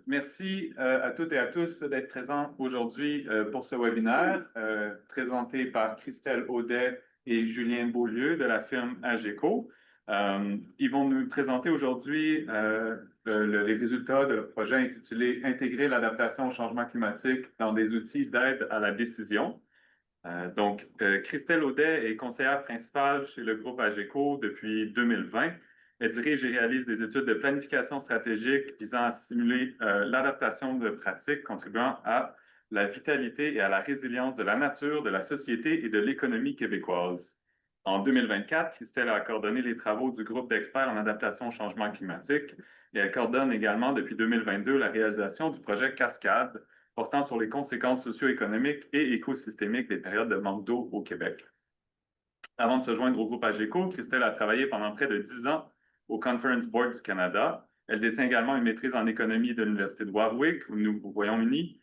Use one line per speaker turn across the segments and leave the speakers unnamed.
Merci à toutes et à tous d'être présents aujourd'hui pour ce webinaire présenté par Christelle Audet et Julien Beaulieu de la firme AGECO. Ils vont nous présenter aujourd'hui les résultats de leur projet intitulé Intégrer l'adaptation au changement climatique dans des outils d'aide à la décision. Christelle Audet est conseillère principale chez le groupe AGECO depuis 2020. Elle dirige et réalise des études de planification stratégique visant à stimuler l'adaptation de pratiques contribuant à la vitalité et à la résilience de la nature, de la société et de l'économie québécoise. En 2024, Christelle a coordonné les travaux du groupe d'experts en adaptation au changement climatique et elle coordonne également depuis 2022 la réalisation du projet Cascade, portant sur les conséquences socio-économiques et écosystémiques des périodes de manque d'eau au Québec. Avant de se joindre au groupe AGECO, Christelle a travaillé pendant près de 10 ans au Conference Board du Canada. Elle détient également une maîtrise en économie de l'Université de Warwick, au Royaume-Uni,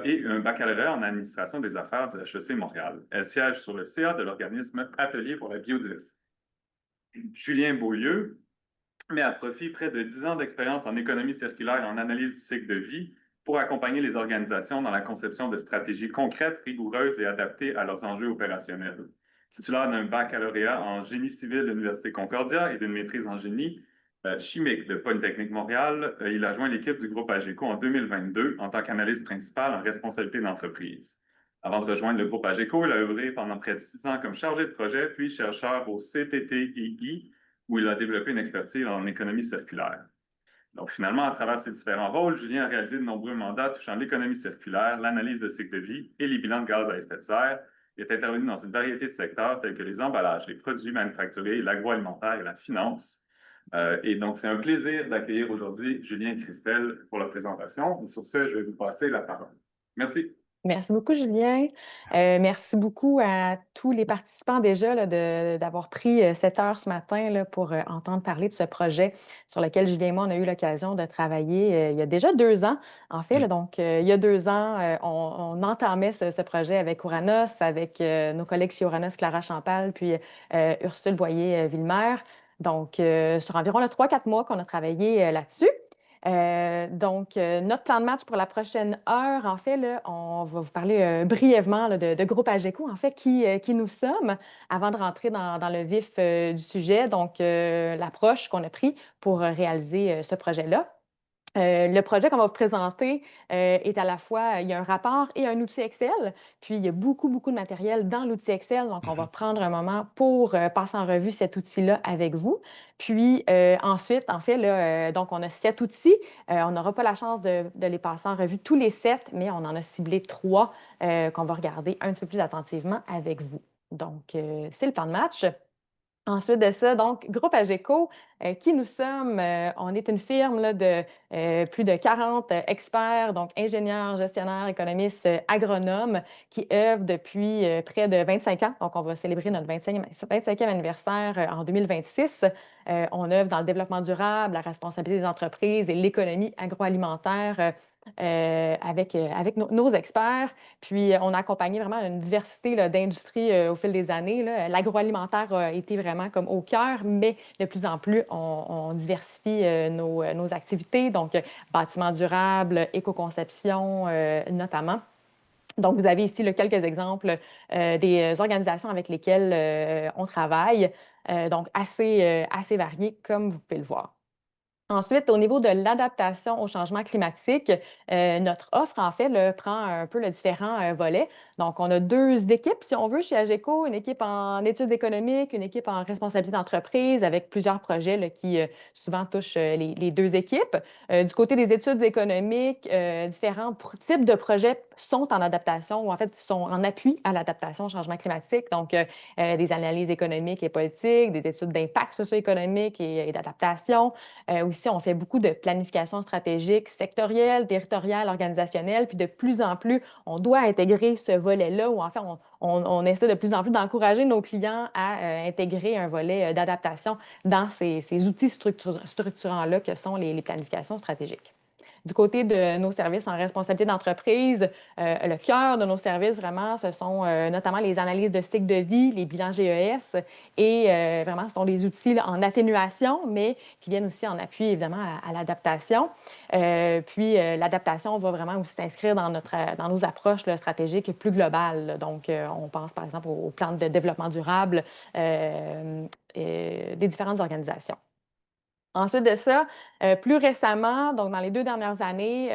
et un baccalauréat en administration des affaires du HEC Montréal. Elle siège sur le CA de l'organisme Atelier pour la biodiversité. Julien Beaulieu met à profit près de 10 ans d'expérience en économie circulaire et en analyse du cycle de vie pour accompagner les organisations dans la conception de stratégies concrètes, rigoureuses et adaptées à leurs enjeux opérationnels. Titulaire d'un baccalauréat en génie civil de l'Université Concordia et d'une maîtrise en génie chimique de Polytechnique Montréal, il a joint l'équipe du groupe AGECO en 2022 en tant qu'analyste principal en responsabilité d'entreprise. Avant de rejoindre le groupe AGECO, il a œuvré pendant près de 6 ans comme chargé de projet, puis chercheur au CTTII, où il a développé une expertise en économie circulaire. Donc, finalement, à travers ces différents rôles, Julien a réalisé de nombreux mandats touchant l'économie circulaire, l'analyse de cycle de vie et les bilans de gaz à effet de serre. Il est intervenu dans une variété de secteurs tels que les emballages, les produits manufacturés, l'agroalimentaire et la finance. Et donc, c'est un plaisir d'accueillir aujourd'hui Julien et Christelle pour la présentation. Et sur ce, je vais vous passer la parole. Merci.
Merci beaucoup, Julien. Merci beaucoup à tous les participants déjà là, d'avoir pris 7 heures ce matin là, pour entendre parler de ce projet sur lequel Julien et moi, on a eu l'occasion de travailler il y a déjà 2 ans. En fait, là, donc, il y a 2 ans, on entamait ce projet avec Ouranos, avec nos collègues chez Ouranos, Clara Champal, puis Ursule Boyer-Villemer. Donc, sur environ 3-4 mois qu'on a travaillé là-dessus. Notre plan de match pour la prochaine heure, en fait, là, on va vous parler brièvement là, de groupe AGECO, en fait, qui nous sommes, avant de rentrer dans le vif du sujet, donc l'approche qu'on a prise pour réaliser ce projet-là. Le projet qu'on va vous présenter est à la fois, il y a un rapport et un outil Excel, puis il y a beaucoup, beaucoup de matériel dans l'outil Excel, donc on va prendre un moment pour passer en revue cet outil-là avec vous. Puis ensuite, en fait, là, donc on a 7 outils. On n'aura pas la chance de les passer en revue tous les 7, mais on en a ciblé 3 qu'on va regarder un petit peu plus attentivement avec vous. Donc, c'est le plan de match. Ensuite de ça, donc, groupe AGECO, qui nous sommes? On est une firme là, de plus de 40 experts, donc ingénieurs, gestionnaires, économistes, agronomes, qui œuvrent depuis près de 25 ans. Donc, on va célébrer notre 25e anniversaire en 2026. On œuvre dans le développement durable, la responsabilité des entreprises et l'économie agroalimentaire avec nos experts. Puis, on a accompagné vraiment une diversité d'industries au fil des années. L'agroalimentaire a été vraiment comme au cœur, mais de plus en plus, on diversifie nos activités, donc bâtiments durables, éco-conception notamment. Donc, vous avez ici quelques exemples des organisations avec lesquelles on travaille, donc assez variés, comme vous pouvez le voir. Ensuite, au niveau de l'adaptation au changement climatique, notre offre, en fait, là, prend un peu le différents volets. Donc, on a 2 équipes, si on veut, chez AGECO, une équipe en études économiques, une équipe en responsabilité d'entreprise, avec plusieurs projets là, qui souvent touchent les 2 équipes. Du côté des études économiques, différents types de projets sont en adaptation ou en fait sont en appui à l'adaptation au changement climatique. Donc, des analyses économiques et politiques, des études d'impact socio-économique et d'adaptation. Aussi, on fait beaucoup de planification stratégique, sectorielle, territoriale, organisationnelle, puis de plus en plus, on doit intégrer ce volet-là, où en fait, on essaie de plus en plus d'encourager nos clients à intégrer un volet d'adaptation dans ces outils structurants-là que sont les planifications stratégiques. Du côté de nos services en responsabilité d'entreprise, le cœur de nos services, vraiment, ce sont notamment les analyses de cycle de vie, les bilans GES et vraiment, ce sont des outils là, en atténuation, mais qui viennent aussi en appui, évidemment, à l'adaptation. Puis, l'adaptation va vraiment aussi s'inscrire dans nos approches là, stratégiques plus globales. Là. Donc, on pense par exemple au plan de développement durable des différentes organisations. Ensuite de ça, plus récemment, donc dans les 2 dernières années,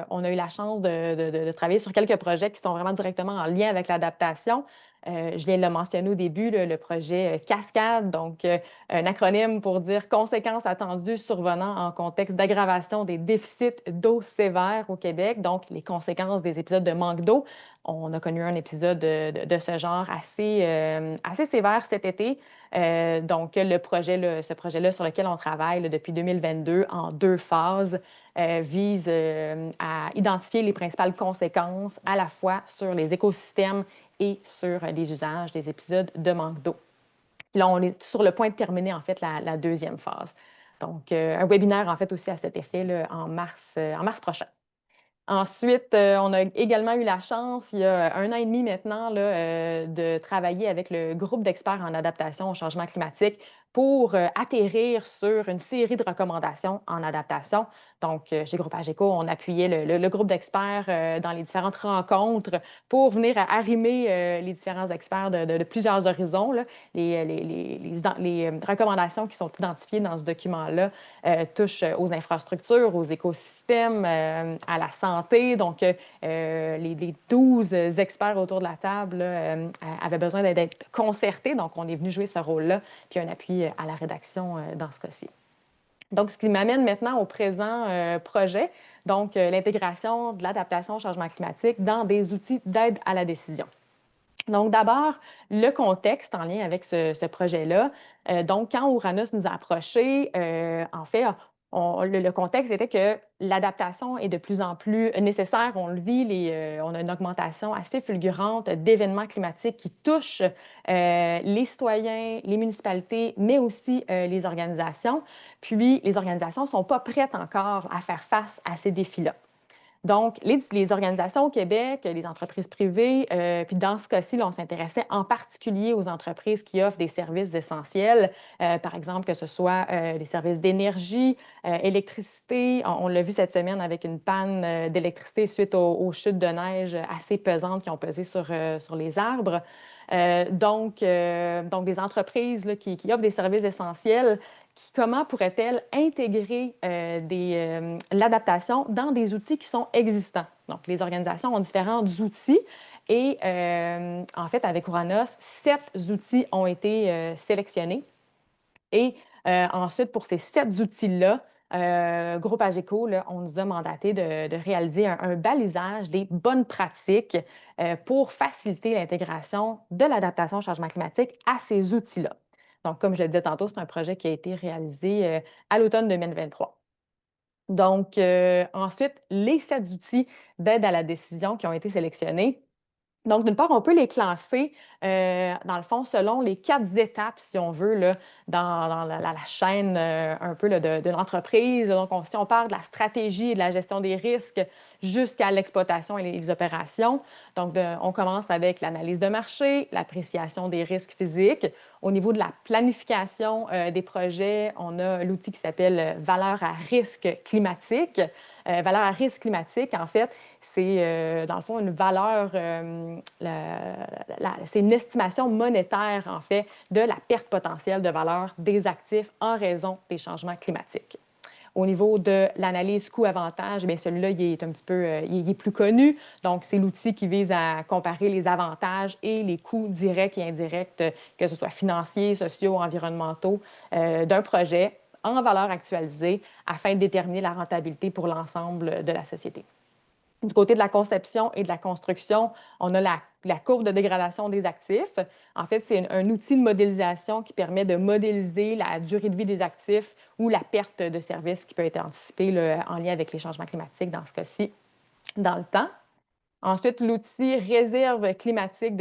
on a eu la chance de travailler sur quelques projets qui sont vraiment directement en lien avec l'adaptation. Je viens de le mentionner au début, le projet Cascade, donc un acronyme pour dire conséquences attendues survenant en contexte d'aggravation des déficits d'eau sévères au Québec, donc les conséquences des épisodes de manque d'eau. On a connu un épisode de ce genre assez sévère cet été. Donc, ce projet-là sur lequel on travaille là, depuis 2022 en 2 phases vise à identifier les principales conséquences à la fois sur les écosystèmes et sur les usages des épisodes de manque d'eau. Là, on est sur le point de terminer en fait la deuxième phase. Donc, un webinaire en fait aussi à cet effet là, en mars prochain. Ensuite, on a également eu la chance, il y a 1 an et demi maintenant, là, de travailler avec le groupe d'experts en adaptation au changement climatique pour atterrir sur une série de recommandations en adaptation. Donc, chez Groupe AGECO, on appuyait le groupe d'experts dans les différentes rencontres pour venir arrimer les différents experts de plusieurs horizons. Là. Les recommandations qui sont identifiées dans ce document-là touchent aux infrastructures, aux écosystèmes, à la santé. Donc, les 12 experts autour de la table là, avaient besoin d'être concertés. Donc, on est venu jouer ce rôle-là, puis un appui à la rédaction dans ce cas-ci. Donc, ce qui m'amène maintenant au présent projet, donc l'intégration de l'adaptation au changement climatique dans des outils d'aide à la décision. Donc, d'abord, le contexte en lien avec ce projet-là. Donc, quand Uranus nous a approchés, en fait, le contexte était que l'adaptation est de plus en plus nécessaire. On le vit, on a une augmentation assez fulgurante d'événements climatiques qui touchent les citoyens, les municipalités, mais aussi les organisations. Puis, les organisations ne sont pas prêtes encore à faire face à ces défis-là. Donc, les organisations au Québec, les entreprises privées, puis dans ce cas-ci, là, on s'intéressait en particulier aux entreprises qui offrent des services essentiels, par exemple que ce soit des services d'énergie, électricité. On l'a vu cette semaine avec une panne d'électricité suite aux chutes de neige assez pesantes qui ont pesé sur les arbres. Donc, des entreprises là, qui offrent des services essentiels comment pourrait-elle intégrer l'adaptation dans des outils qui sont existants? Donc, les organisations ont différents outils et en fait, avec Uranus, 7 outils ont été sélectionnés. Et ensuite, pour ces 7 outils-là, Groupe AGECO, là, on nous a mandaté de réaliser un balisage des bonnes pratiques pour faciliter l'intégration de l'adaptation au changement climatique à ces outils-là. Donc, comme je le disais tantôt, c'est un projet qui a été réalisé à l'automne 2023. Donc, ensuite, les 7 outils d'aide à la décision qui ont été sélectionnés. Donc, d'une part, on peut les classer, dans le fond, selon les 4 étapes, si on veut, là, dans la chaîne un peu là, de l'entreprise. Donc, si on part de la stratégie et de la gestion des risques jusqu'à l'exploitation et les opérations. Donc, on commence avec l'analyse de marché, l'appréciation des risques physiques. Au niveau de la planification des projets, on a l'outil qui s'appelle valeur à risque climatique. Valeur à risque climatique, en fait, c'est dans le fond une valeur, c'est une estimation monétaire, en fait, de la perte potentielle de valeur des actifs en raison des changements climatiques. Au niveau de l'analyse coût-avantage, bien celui-là, il est un petit peu il est plus connu. Donc, c'est l'outil qui vise à comparer les avantages et les coûts directs et indirects, que ce soit financiers, sociaux, environnementaux, d'un projet en valeur actualisée afin de déterminer la rentabilité pour l'ensemble de la société. Du côté de la conception et de la construction, on a la courbe de dégradation des actifs. En fait, c'est un outil de modélisation qui permet de modéliser la durée de vie des actifs ou la perte de services qui peut être anticipée là, en lien avec les changements climatiques dans ce cas-ci, dans le temps. Ensuite, l'outil réserve climatique,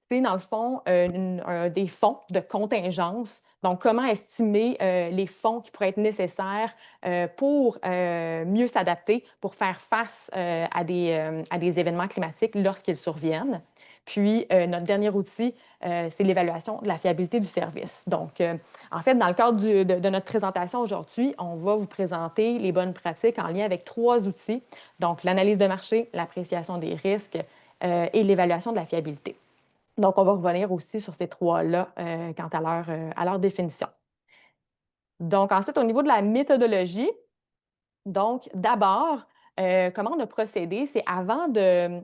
c'est dans le fond des fonds de contingence. Donc, comment estimer les fonds qui pourraient être nécessaires pour mieux s'adapter, pour faire face à des événements climatiques lorsqu'ils surviennent. Puis, notre dernier outil, c'est l'évaluation de la fiabilité du service. Donc, en fait, dans le cadre de notre présentation aujourd'hui, on va vous présenter les bonnes pratiques en lien avec 3 outils. Donc, l'analyse de marché, l'appréciation des risques et l'évaluation de la fiabilité. Donc, on va revenir aussi sur ces 3-là quant à leur définition. Donc, ensuite, au niveau de la méthodologie, donc, d'abord, comment on a procédé, c'est avant de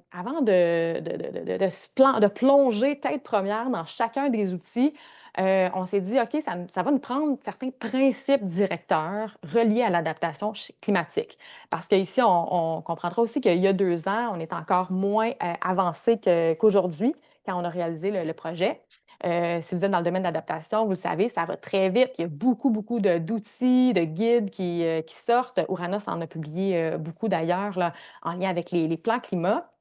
plonger tête première dans chacun des outils, on s'est dit: «OK, ça va nous prendre certains principes directeurs reliés à l'adaptation climatique». Parce qu'ici, on comprendra aussi qu'il y a 2 ans, on est encore moins avancé qu'aujourd'hui, quand on a réalisé le projet. Si vous êtes dans le domaine d'adaptation, vous le savez, ça va très vite. Il y a beaucoup, beaucoup d'outils, de guides qui sortent. Ouranos en a publié beaucoup d'ailleurs là, en lien avec les plans climat.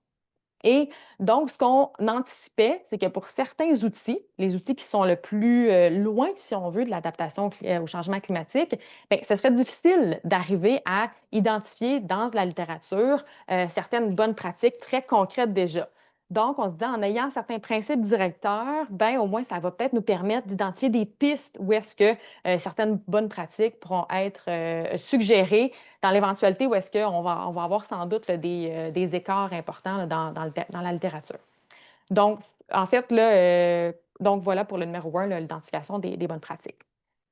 Et donc, ce qu'on anticipait, c'est que pour certains outils, les outils qui sont le plus loin, si on veut, de l'adaptation au changement climatique, bien, ce serait difficile d'arriver à identifier dans la littérature certaines bonnes pratiques très concrètes déjà. Donc, on se dit, en ayant certains principes directeurs, ben, au moins, ça va peut-être nous permettre d'identifier des pistes où est-ce que certaines bonnes pratiques pourront être suggérées dans l'éventualité où est-ce qu'on va avoir sans doute là, des écarts importants là, dans la littérature. Donc, en fait, là, donc voilà pour le numéro 1, l'identification des bonnes pratiques,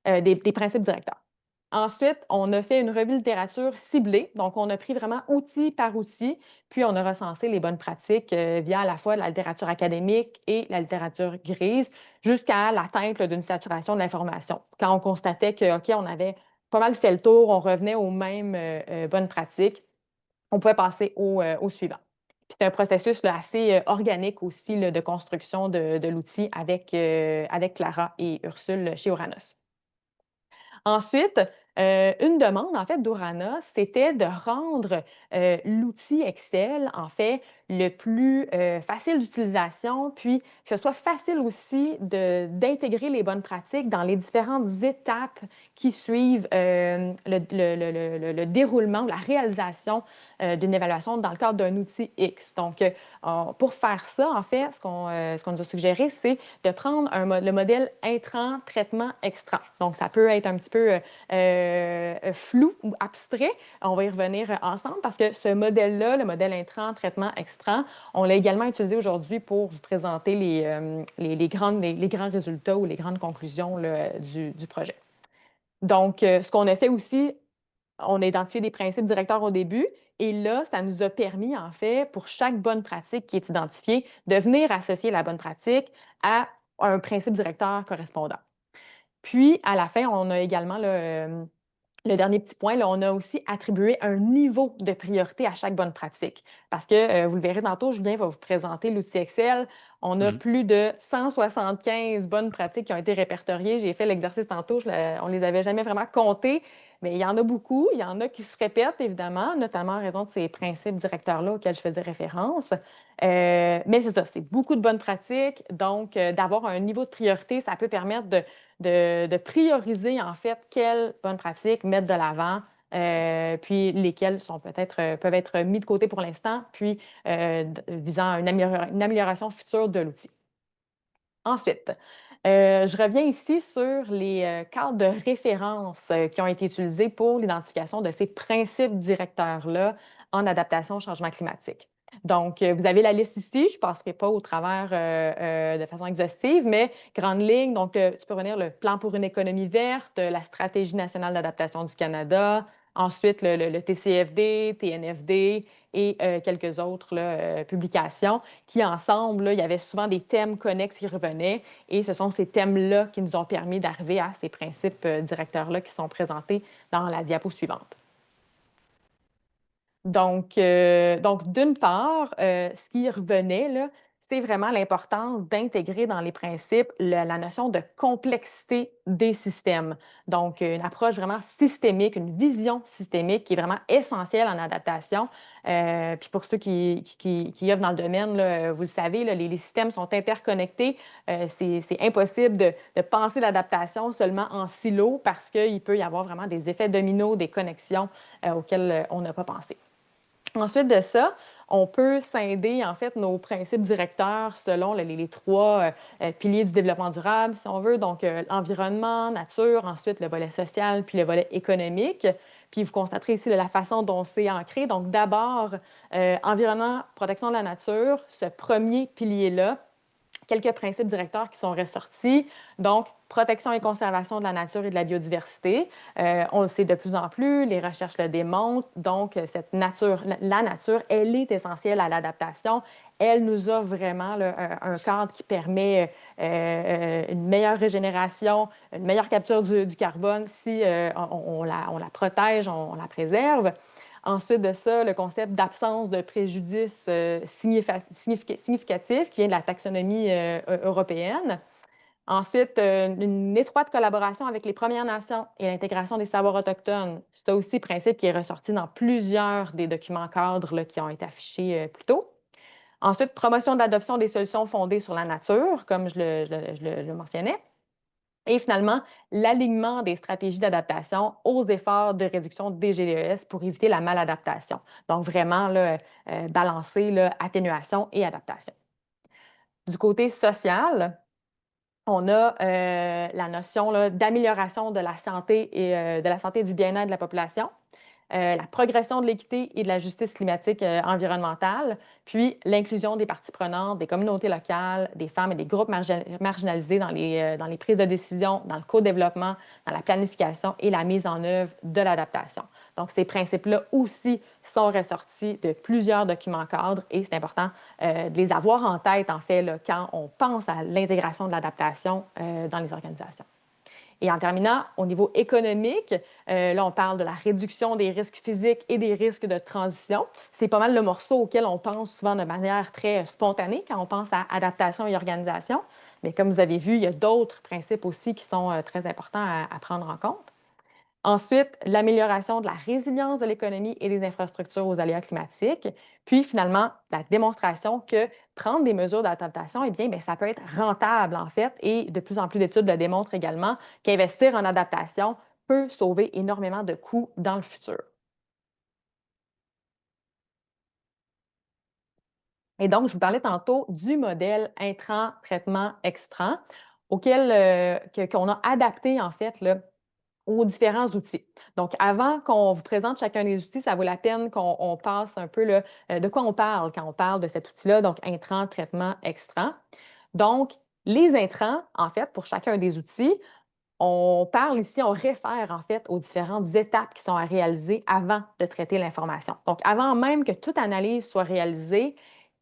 des principes directeurs. Ensuite, on a fait une revue littérature ciblée. Donc, on a pris vraiment outil par outil, puis on a recensé les bonnes pratiques via à la fois la littérature académique et la littérature grise, jusqu'à l'atteinte d'une saturation de l'information. Quand on constatait que, OK, on avait pas mal fait le tour, on revenait aux mêmes bonnes pratiques, on pouvait passer au suivant. C'est un processus là, assez organique aussi là, de construction de l'outil avec Clara et Ursule chez Oranos. Ensuite, une demande, en fait, d'Orana, c'était de rendre, l'outil Excel, en fait, le plus, facile d'utilisation, puis que ce soit facile aussi d'intégrer les bonnes pratiques dans les différentes étapes qui suivent, le déroulement ou la réalisation, d'une évaluation dans le cadre d'un outil X. Donc, pour faire ça, en fait, ce qu'on nous a suggéré, c'est de prendre le modèle intrant, traitement, extrant. Donc, ça peut être un petit peu flou ou abstrait. On va y revenir ensemble parce que ce modèle-là, le modèle intrant, traitement, extrant, on l'a également utilisé aujourd'hui pour vous présenter les grands résultats ou les grandes conclusions là, du projet. Donc, ce qu'on a fait aussi, on a identifié des principes directeurs au début et là, ça nous a permis, en fait, pour chaque bonne pratique qui est identifiée, de venir associer la bonne pratique à un principe directeur correspondant. Puis, à la fin, on a également là, le dernier petit point, là, on a aussi attribué un niveau de priorité à chaque bonne pratique. Parce que, vous le verrez tantôt, Julien va vous présenter l'outil Excel. On a
Mhm.
plus de 175 bonnes pratiques qui ont été répertoriées. J'ai fait l'exercice tantôt, on ne les avait jamais vraiment comptées, mais il y en a beaucoup. Il y en a qui se répètent, évidemment, notamment en raison de ces principes directeurs-là auxquels je faisais référence. Mais c'est ça, c'est beaucoup de bonnes pratiques. Donc, d'avoir un niveau de priorité, ça peut permettre de prioriser, en fait, quelles bonnes pratiques mettre de l'avant, puis lesquelles sont peut-être, peuvent être mis de côté pour l'instant, puis visant une amélioration future de l'outil. Ensuite, je reviens ici sur les cadres de référence qui ont été utilisés pour l'identification de ces principes directeurs-là en adaptation au changement climatique. Donc, vous avez la liste ici. Je ne passerai pas au travers de façon exhaustive, mais grande ligne. Donc, tu peux revenir le plan pour une économie verte, la stratégie nationale d'adaptation du Canada, ensuite le TCFD, TNFD et quelques autres là, publications qui, ensemble, là, il y avait souvent des thèmes connexes qui revenaient et ce sont ces thèmes-là qui nous ont permis d'arriver à ces principes directeurs-là qui sont présentés dans la diapo suivante. Donc d'une part, ce qui revenait, là, c'est vraiment l'importance d'intégrer dans les principes la notion de complexité des systèmes. Donc, une approche vraiment systémique, une vision systémique qui est vraiment essentielle en adaptation. Puis pour ceux qui œuvrent dans le domaine, là, vous le savez, là, les systèmes sont interconnectés. C'est impossible de penser l'adaptation seulement en silo parce qu'il peut y avoir vraiment des effets dominos, des connexions auxquelles on n'a pas pensé. Ensuite de ça, on peut scinder en fait nos principes directeurs selon les trois piliers du développement durable, si on veut, donc l'environnement, nature, ensuite le volet social, puis le volet économique. Puis vous constaterez ici la façon dont c'est ancré. Donc d'abord, environnement, protection de la nature, ce premier pilier-là, quelques principes directeurs qui sont ressortis. Donc, protection et conservation de la nature et de la biodiversité. On le sait de plus en plus, les recherches le démontrent. Donc, cette nature, la nature, elle est essentielle à l'adaptation. Elle nous offre vraiment là, un cadre qui permet une meilleure régénération, une meilleure capture du carbone si on la protège, on la préserve. Ensuite de ça, le concept d'absence de préjudice significatif qui vient de la taxonomie européenne. Ensuite, une étroite collaboration avec les Premières Nations et l'intégration des savoirs autochtones. C'est aussi un principe qui est ressorti dans plusieurs des documents cadres là, qui ont été affichés plus tôt. Ensuite, promotion de l'adoption des solutions fondées sur la nature, comme je le mentionnais. Et finalement, l'alignement des stratégies d'adaptation aux efforts de réduction des GES pour éviter la maladaptation. Donc, vraiment, là, balancer là, atténuation et adaptation. Du côté social, on a la notion d'amélioration de la santé et de la santé et du bien-être de la population. La progression de l'équité et de la justice climatique environnementale, puis l'inclusion des parties prenantes, des communautés locales, des femmes et des groupes marginalisés dans les prises de décision, dans le co-développement, dans la planification et la mise en œuvre de l'adaptation. Donc, ces principes-là aussi sont ressortis de plusieurs documents cadres et c'est important de les avoir en tête, en fait, là, quand on pense à l'intégration de l'adaptation dans les organisations. Et en terminant, au niveau économique, là, on parle de la réduction des risques physiques et des risques de transition. C'est pas mal le morceau auquel on pense souvent de manière très spontanée quand on pense à adaptation et organisation. Mais comme vous avez vu, il y a d'autres principes aussi qui sont très importants à prendre en compte. Ensuite, l'amélioration de la résilience de l'économie et des infrastructures aux aléas climatiques. Puis finalement, la démonstration que prendre des mesures d'adaptation, eh bien, ça peut être rentable en fait. Et de plus en plus d'études le démontrent également qu'investir en adaptation peut sauver énormément de coûts dans le futur. Et donc, je vous parlais tantôt du modèle intrant, traitement, extrant, auquel qu'on a adapté en fait là, aux différents outils. Donc, avant qu'on vous présente chacun des outils, ça vaut la peine qu'on passe un peu là, de quoi on parle quand on parle de cet outil-là, donc intrant, traitement, extrant. Donc, les intrants, en fait, pour chacun des outils, on parle ici, on réfère en fait aux différentes étapes qui sont à réaliser avant de traiter l'information. Donc, avant même que toute analyse soit réalisée,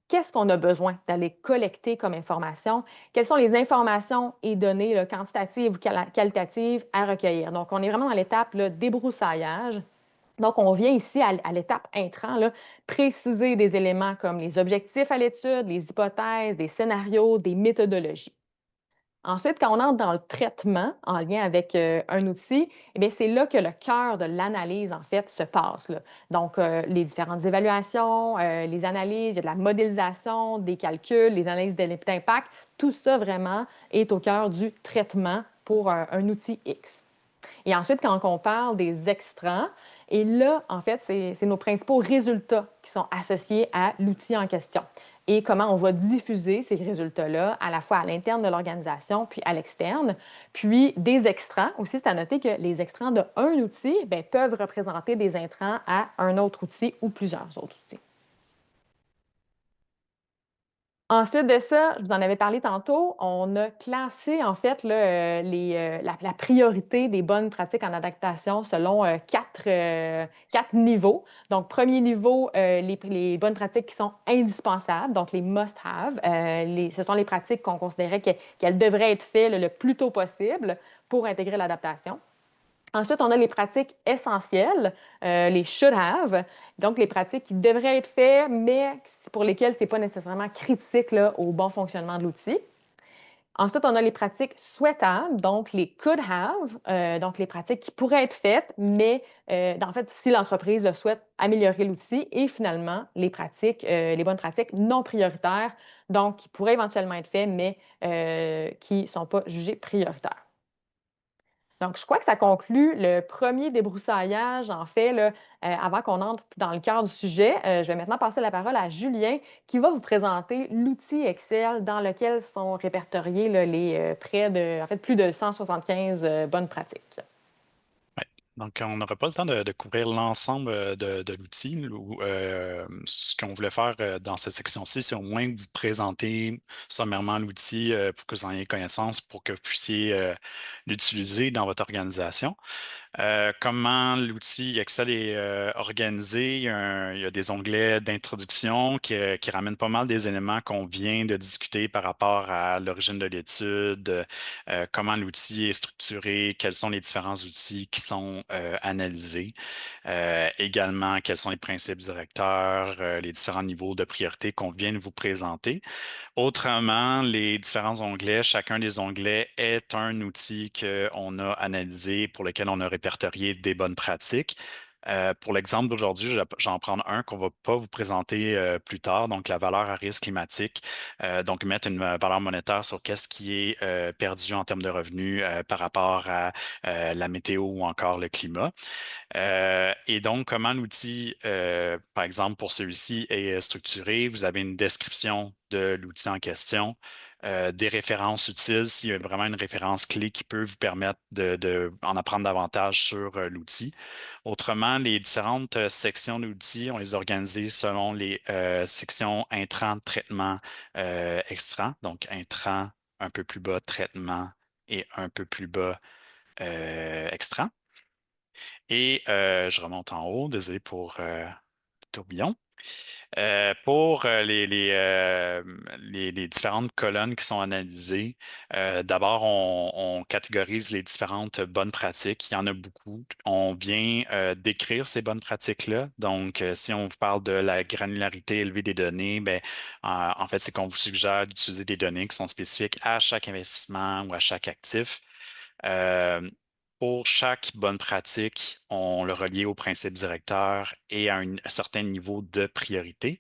qu'est-ce qu'on a besoin d'aller collecter comme information? Quelles sont les informations et données là, quantitatives ou qualitatives à recueillir? Donc, on est vraiment dans l'étape là, débroussaillage. Donc, on vient ici à l'étape intrant, là, préciser des éléments comme les objectifs à l'étude, les hypothèses, des scénarios, des méthodologies. Ensuite, quand on entre dans le traitement en lien avec un outil, eh bien, c'est là que le cœur de l'analyse, en fait, se passe, là. Donc, les différentes évaluations, les analyses, il y a de la modélisation, des calculs, les analyses d'impact, tout ça vraiment est au cœur du traitement pour un outil X. Et ensuite, quand on parle des extrants, et là, en fait, c'est nos principaux résultats qui sont associés à l'outil en question et comment on va diffuser ces résultats-là à la fois à l'interne de l'organisation puis à l'externe. Puis des extrants aussi, c'est à noter que les extrants d'un outil bien, peuvent représenter des intrants à un autre outil ou plusieurs autres outils. Ensuite de ça, je vous en avais parlé tantôt, on a classé en fait là, la priorité des bonnes pratiques en adaptation selon quatre niveaux. Donc, premier niveau, les bonnes pratiques qui sont indispensables, donc les must-have. Ce sont les pratiques qu'on considérait qu'elles devraient être faites le plus tôt possible pour intégrer l'adaptation. Ensuite, on a les pratiques essentielles, les should have, donc les pratiques qui devraient être faites, mais pour lesquelles ce n'est pas nécessairement critique là, au bon fonctionnement de l'outil. Ensuite, on a les pratiques souhaitables, donc les could have, donc les pratiques qui pourraient être faites, mais en fait, si l'entreprise le souhaite, améliorer l'outil. Et finalement, les pratiques, les bonnes pratiques non prioritaires, donc qui pourraient éventuellement être faites, mais qui ne sont pas jugées prioritaires. Donc, je crois que ça conclut le premier débroussaillage, en fait, là, avant qu'on entre dans le cœur du sujet. Je vais maintenant passer la parole à Julien qui va vous présenter l'outil Excel dans lequel sont répertoriés là, les près de, en fait, plus de 175 bonnes pratiques.
Ouais. Donc, on n'aura pas le temps de couvrir l'ensemble de l'outil. Ce qu'on voulait faire dans cette section-ci, c'est au moins vous présenter sommairement l'outil pour que vous en ayez connaissance, pour que vous puissiez l'utiliser dans votre organisation. Comment l'outil Excel est organisé. Il y a des onglets d'introduction qui ramènent pas mal des éléments qu'on vient de discuter par rapport à l'origine de l'étude, comment l'outil est structuré, quels sont les différents outils qui sont analysés, également quels sont les principes directeurs, les différents niveaux de priorité qu'on vient de vous présenter. Autrement, les différents onglets, chacun des onglets est un outil qu'on a analysé, pour lequel on a répertorié des bonnes pratiques. Pour l'exemple d'aujourd'hui, j'en prends un qu'on ne va pas vous présenter plus tard, donc la valeur à risque climatique. Donc, mettre une valeur monétaire sur qu'est-ce qui est perdu en termes de revenus par rapport à la météo ou encore le climat. Et donc, comment l'outil, par exemple, pour celui-ci est structuré, vous avez une description de l'outil en question, des références utiles, s'il y a vraiment une référence clé qui peut vous permettre en apprendre davantage sur l'outil. Autrement, les différentes sections de l'outil, on les a organisées selon les sections intrants, traitement, extrant. Donc, intrant, un peu plus bas, traitement et un peu plus bas, extrant. Et je remonte en haut, désolé pour le tourbillon. Pour les différentes colonnes qui sont analysées, d'abord, on catégorise les différentes bonnes pratiques. Il y en a beaucoup. On vient décrire ces bonnes pratiques-là. Donc, si on vous parle de la granularité élevée des données, ben, en fait, c'est qu'on vous suggère d'utiliser des données qui sont spécifiques à chaque investissement ou à chaque actif. Euh, pour chaque bonne pratique, on le relie au principe directeur et à un certain niveau de priorité.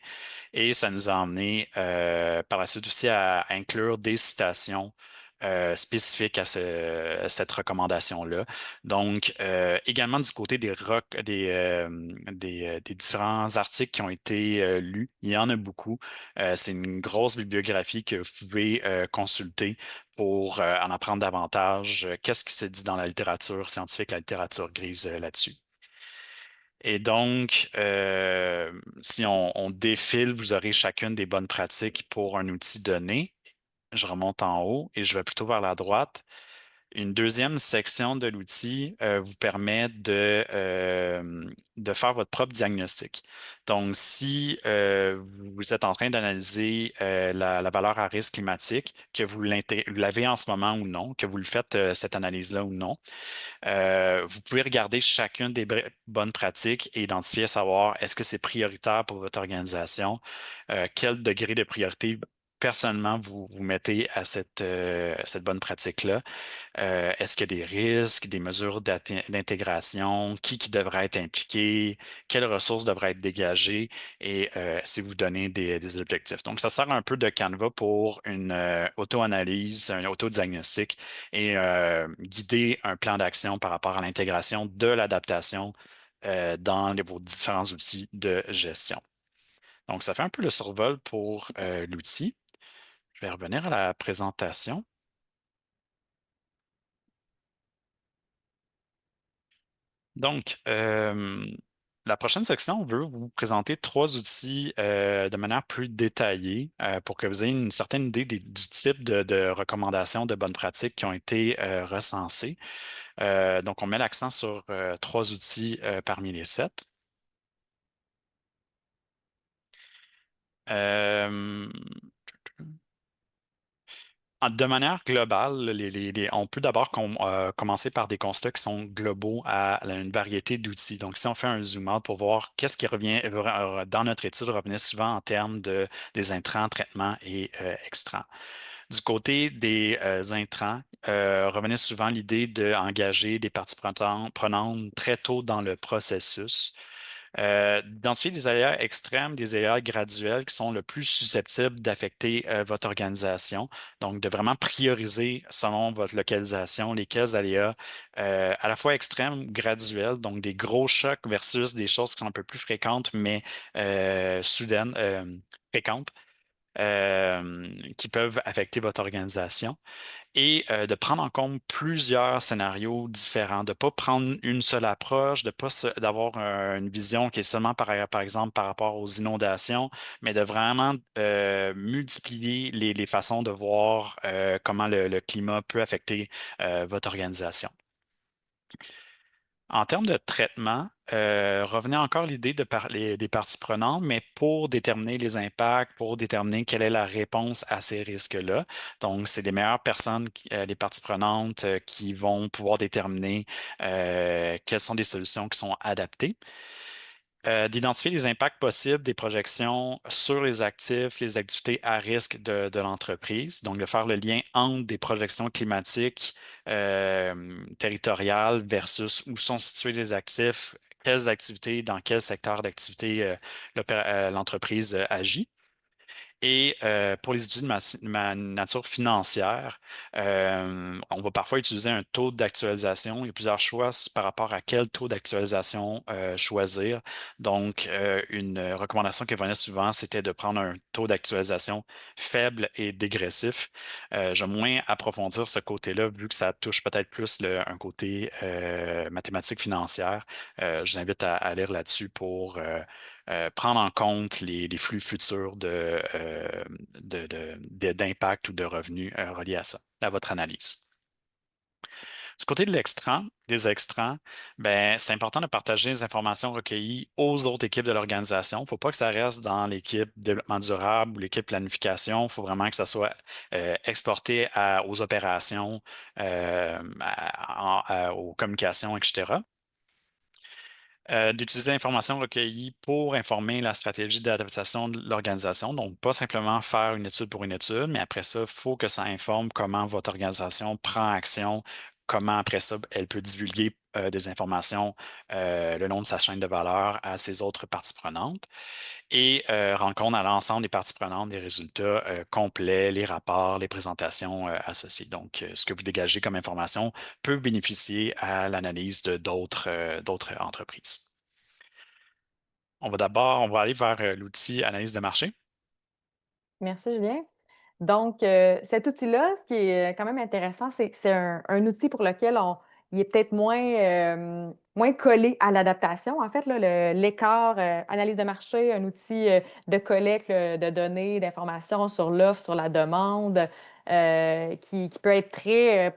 Et ça nous a emmené par la suite aussi à inclure des citations spécifiques à cette recommandation-là. Donc, également du côté des différents articles qui ont été lus, il y en a beaucoup. C'est une grosse bibliographie que vous pouvez consulter pour en apprendre davantage. Qu'est-ce qui se dit dans la littérature scientifique, la littérature grise là-dessus? Et donc, si on défile, vous aurez chacune des bonnes pratiques pour un outil donné. Je remonte en haut et je vais plutôt vers la droite. Une deuxième section de l'outil vous permet de faire votre propre diagnostic. Donc, si vous êtes en train d'analyser la valeur à risque climatique, que vous l'avez en ce moment ou non, que vous le faites cette analyse-là ou non, vous pouvez regarder chacune des bonnes pratiques et identifier, savoir est-ce que c'est prioritaire pour votre organisation, quel degré de priorité personnellement vous mettez à cette bonne pratique-là. Est-ce qu'il y a des risques, des mesures d'intégration, qui devrait être impliqué, quelles ressources devraient être dégagées et si vous donnez des objectifs. Donc, ça sert un peu de canevas pour une auto-analyse, un auto-diagnostic et guider un plan d'action par rapport à l'intégration de l'adaptation dans vos différents outils de gestion. Donc, ça fait un peu le survol pour l'outil. Je vais revenir à la présentation. Donc, la prochaine section, on veut vous présenter trois outils de manière plus détaillée pour que vous ayez une certaine idée du type de recommandations de bonnes pratiques qui ont été recensées. Donc, on met l'accent sur trois outils parmi les sept. De manière globale, on peut d'abord commencer par des constats qui sont globaux à une variété d'outils. Donc, si on fait un zoom out pour voir qu'est-ce qui revient dans notre étude, revenait souvent en termes des intrants, traitements et extrants. Du côté des intrants, revenait souvent l'idée d'engager des parties prenantes très tôt dans le processus. D'identifier des aléas extrêmes, des aléas graduels qui sont le plus susceptibles d'affecter votre organisation. Donc, de vraiment prioriser selon votre localisation lesquels aléas à la fois extrêmes ou graduels, donc des gros chocs versus des choses qui sont un peu plus fréquentes, mais soudaines, fréquentes, qui peuvent affecter votre organisation et de prendre en compte plusieurs scénarios différents, de ne pas prendre une seule approche, de pas d'avoir une vision qui est seulement par exemple par rapport aux inondations, mais de vraiment multiplier les façons de voir comment le climat peut affecter votre organisation. En termes de traitement, revenez encore à l'idée de parler des parties prenantes, mais pour déterminer les impacts, pour déterminer quelle est la réponse à ces risques-là. Donc, c'est les meilleures personnes, les parties prenantes, qui vont pouvoir déterminer quelles sont des solutions qui sont adaptées. D'identifier les impacts possibles des projections sur les actifs, les activités à risque de l'entreprise. Donc, de faire le lien entre des projections climatiques territoriales versus où sont situés les actifs, quelles activités, dans quel secteur d'activité l'entreprise agit. Et pour les outils de nature financière, on va parfois utiliser un taux d'actualisation. Il y a plusieurs choix par rapport à quel taux d'actualisation choisir. Donc, une recommandation qui venait souvent, c'était de prendre un taux d'actualisation faible et dégressif. J'aime moins approfondir ce côté-là, vu que ça touche peut-être plus un côté mathématique financière. Je vous invite à lire là-dessus pour prendre en compte les flux futurs d'impact ou de revenus reliés à ça, à votre analyse. Du côté des extrants, ben, c'est important de partager les informations recueillies aux autres équipes de l'organisation. Il ne faut pas que ça reste dans l'équipe développement durable ou l'équipe planification. Il faut vraiment que ça soit exporté aux opérations, aux communications, etc. D'utiliser l'information recueillie pour informer la stratégie d'adaptation de l'organisation. Donc, pas simplement faire une étude pour une étude, mais après ça, il faut que ça informe comment votre organisation prend action, comment après ça, elle peut divulguer des informations le long de sa chaîne de valeur à ses autres parties prenantes et rendre compte à l'ensemble des parties prenantes des résultats complets, les rapports, les présentations associées. Donc, ce que vous dégagez comme information peut bénéficier à l'analyse d'autres entreprises. On va aller vers l'outil analyse de marché.
Merci, Julien. Donc, cet outil-là, ce qui est quand même intéressant, c'est que c'est un outil pour lequel il est peut-être moins collé à l'adaptation. En fait, là, l'écart, analyse de marché, un outil de collecte de données, d'informations sur l'offre, sur la demande, qui peut être très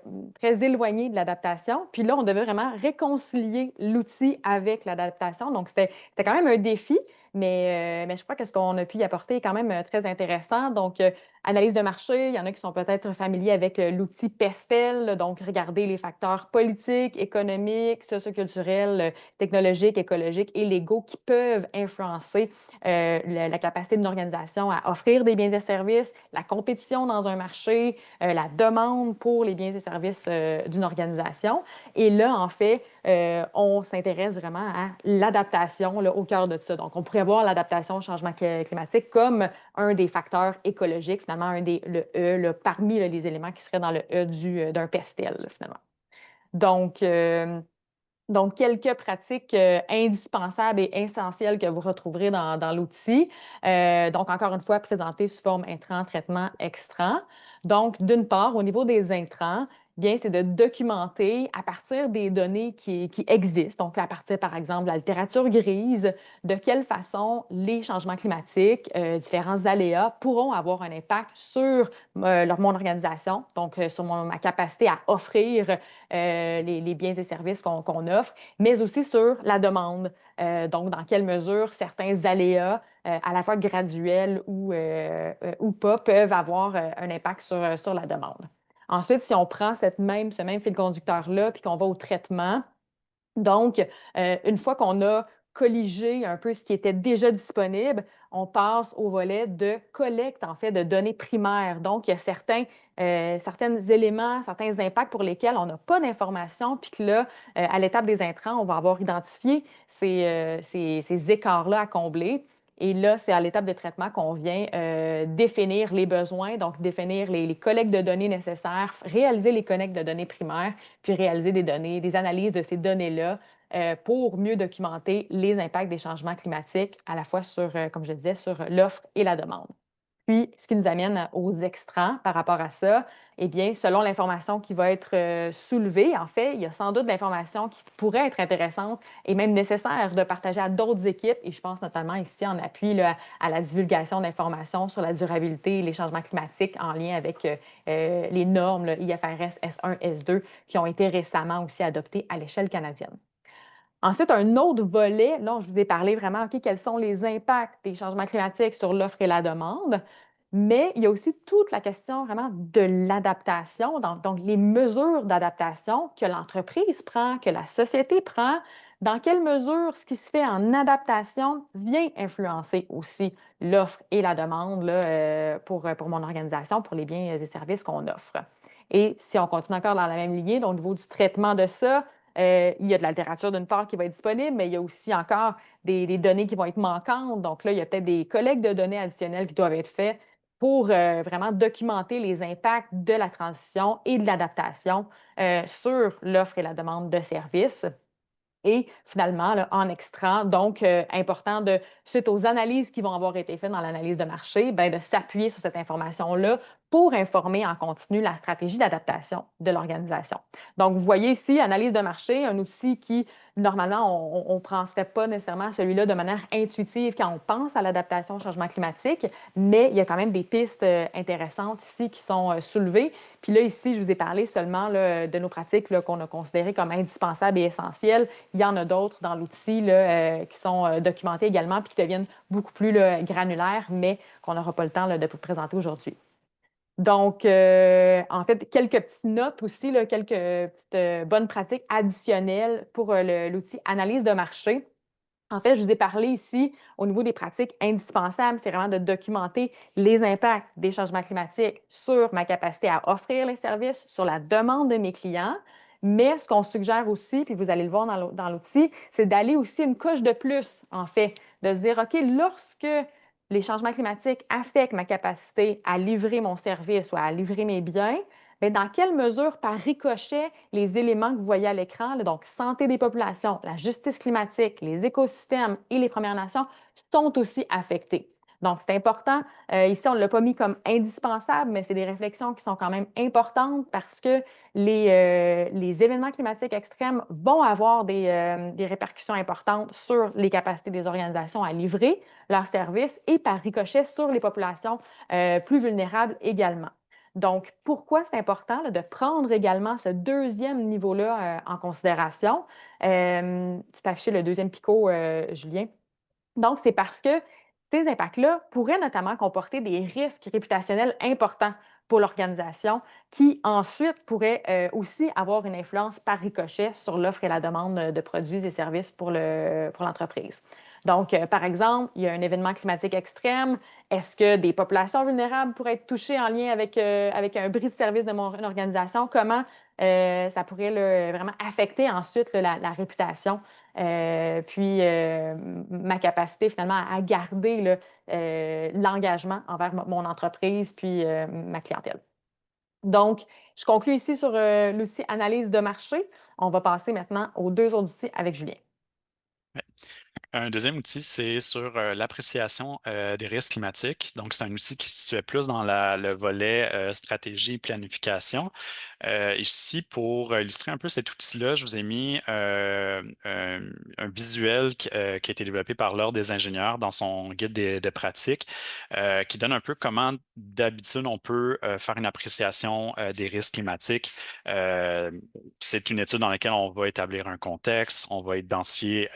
éloigné de l'adaptation. Puis là, on devait vraiment réconcilier l'outil avec l'adaptation. Donc, c'était quand même un défi, mais je crois que ce qu'on a pu y apporter est quand même très intéressant. Donc, analyse de marché, il y en a qui sont peut-être familiers avec l'outil PESTEL, donc regarder les facteurs politiques, économiques, socioculturels, technologiques, écologiques et légaux qui peuvent influencer la capacité d'une organisation à offrir des biens et services, la compétition dans un marché, la demande pour les biens et services d'une organisation. Et là, en fait, on s'intéresse vraiment à l'adaptation au cœur de ça. Donc, on pourrait voir l'adaptation au changement climatique comme un des facteurs écologiques, finalement, le E, parmi les éléments qui seraient dans le E d'un PESTEL, finalement. Donc, quelques pratiques indispensables et essentielles que vous retrouverez dans l'outil. Donc, encore une fois, présentées sous forme intrant, traitement, extrant. Donc, d'une part, au niveau des intrants, bien, c'est de documenter à partir des données qui existent, donc à partir, par exemple, de la littérature grise, de quelle façon les changements climatiques, différents aléas pourront avoir un impact sur mon organisation, donc sur ma capacité à offrir les biens et services qu'on offre, mais aussi sur la demande. Donc, dans quelle mesure certains aléas à la fois graduels ou pas, peuvent avoir un impact sur la demande. Ensuite, si on prend ce même fil conducteur-là, puis qu'on va au traitement, donc, une fois qu'on a colligé un peu ce qui était déjà disponible, on passe au volet de collecte, en fait, de données primaires. Donc, il y a certains éléments, certains impacts pour lesquels on n'a pas d'informations, puis que là, à l'étape des intrants, on va avoir identifié ces écarts-là à combler. Et là, c'est à l'étape de traitement qu'on vient définir les besoins, donc définir les collectes de données nécessaires, réaliser les collectes de données primaires, puis réaliser des analyses de ces données-là pour mieux documenter les impacts des changements climatiques, à la fois sur, comme je le disais, sur l'offre et la demande. Puis, ce qui nous amène aux extrants par rapport à ça, eh bien, selon l'information qui va être soulevée, en fait, il y a sans doute de l'information qui pourrait être intéressante et même nécessaire de partager à d'autres équipes. Et je pense notamment ici en appui là, à la divulgation d'informations sur la durabilité et les changements climatiques en lien avec les normes là, IFRS S1, S2 qui ont été récemment aussi adoptées à l'échelle canadienne. Ensuite, un autre volet, là, je vous ai parlé vraiment, OK, quels sont les impacts des changements climatiques sur l'offre et la demande, mais il y a aussi toute la question vraiment de l'adaptation, donc les mesures d'adaptation que l'entreprise prend, que la société prend, dans quelle mesure ce qui se fait en adaptation vient influencer aussi l'offre et la demande là, pour mon organisation, pour les biens et services qu'on offre. Et si on continue encore dans la même lignée, donc au niveau du traitement de ça, il y a de la littérature d'une part qui va être disponible, mais il y a aussi encore des données qui vont être manquantes. Donc là, il y a peut-être des collectes de données additionnelles qui doivent être faites pour vraiment documenter les impacts de la transition et de l'adaptation sur l'offre et la demande de services. Et finalement, là, en extra, donc important suite aux analyses qui vont avoir été faites dans l'analyse de marché, bien, de s'appuyer sur cette information-là pour informer en continu la stratégie d'adaptation de l'organisation. Donc, vous voyez ici, analyse de marché, un outil qui, normalement, on ne penserait pas nécessairement celui-là de manière intuitive quand on pense à l'adaptation au changement climatique, mais il y a quand même des pistes intéressantes ici qui sont soulevées. Puis là, ici, je vous ai parlé seulement là, de nos pratiques là, qu'on a considérées comme indispensables et essentielles. Il y en a d'autres dans l'outil qui sont documentés également puis qui deviennent beaucoup plus là, granulaires, mais qu'on n'aura pas le temps là, de vous présenter aujourd'hui. Donc, en fait, quelques petites notes aussi, là, quelques petites bonnes pratiques additionnelles pour l'outil analyse de marché. En fait, je vous ai parlé ici au niveau des pratiques indispensables, c'est vraiment de documenter les impacts des changements climatiques sur ma capacité à offrir les services, sur la demande de mes clients. Mais ce qu'on suggère aussi, puis vous allez le voir dans l'outil, c'est d'aller aussi une coche de plus, en fait, de se dire, OK, lorsque les changements climatiques affectent ma capacité à livrer mon service ou à livrer mes biens, bien, dans quelle mesure, par ricochet, les éléments que vous voyez à l'écran, donc santé des populations, la justice climatique, les écosystèmes et les Premières Nations, sont aussi affectés. Donc, c'est important. Ici, on ne l'a pas mis comme indispensable, mais c'est des réflexions qui sont quand même importantes parce que les événements climatiques extrêmes vont avoir des répercussions importantes sur les capacités des organisations à livrer leurs services et par ricochet sur les populations plus vulnérables également. Donc, pourquoi c'est important là, de prendre également ce deuxième niveau-là en considération? Tu peux afficher le deuxième picot, Julien. Donc, c'est parce que ces impacts-là pourraient notamment comporter des risques réputationnels importants pour l'organisation qui ensuite pourraient aussi avoir une influence par ricochet sur l'offre et la demande de produits et services pour l'entreprise. Donc, par exemple, il y a un événement climatique extrême. Est-ce que des populations vulnérables pourraient être touchées en lien avec un bris de service de mon organisation? Comment ça pourrait là, vraiment affecter ensuite là, la réputation puis ma capacité finalement à garder l'engagement envers mon entreprise puis ma clientèle. Donc, je conclue ici sur l'outil analyse de marché. On va passer maintenant aux deux autres outils avec Julien.
Ouais. Un deuxième outil, c'est sur l'appréciation des risques climatiques. Donc, c'est un outil qui se situait plus dans le volet stratégie et planification. Ici, pour illustrer un peu cet outil-là, je vous ai mis un visuel qui a été développé par l'Ordre des ingénieurs dans son guide de pratique, qui donne un peu comment d'habitude on peut faire une appréciation des risques climatiques. C'est une étude dans laquelle on va établir un contexte, on va identifier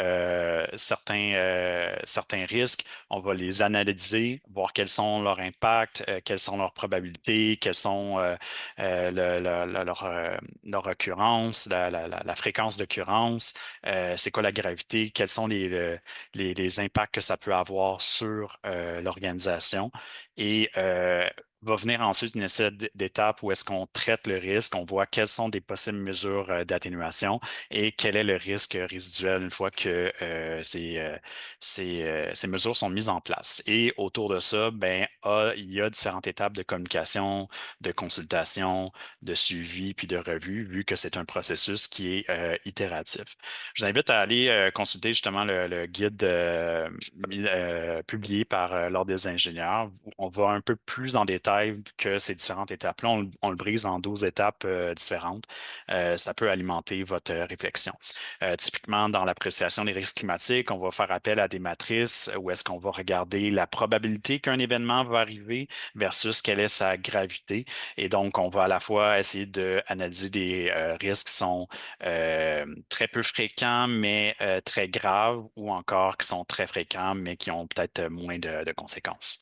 certains risques, on va les analyser, voir quels sont leurs impacts, quelles sont leurs probabilités, quelles sont leur occurrence, la fréquence d'occurrence, c'est quoi la gravité, quels sont les impacts que ça peut avoir sur l'organisation. Et va venir ensuite une série d'étapes où est-ce qu'on traite le risque, on voit quelles sont des possibles mesures d'atténuation et quel est le risque résiduel une fois que ces mesures sont mises en place. Et autour de ça, ben, il y a différentes étapes de communication, de consultation, de suivi puis de revue, vu que c'est un processus qui est itératif. Je vous invite à aller consulter justement le guide publié par l'Ordre des ingénieurs. On va un peu plus en détail que ces différentes étapes-là. On le brise en 12 étapes différentes. Ça peut alimenter votre réflexion. Typiquement, dans l'appréciation des risques climatiques, on va faire appel à des matrices où est-ce qu'on va regarder la probabilité qu'un événement va arriver versus quelle est sa gravité. Et donc, on va à la fois essayer d'analyser des risques qui sont très peu fréquents, mais très graves, ou encore qui sont très fréquents, mais qui ont peut-être moins de conséquences.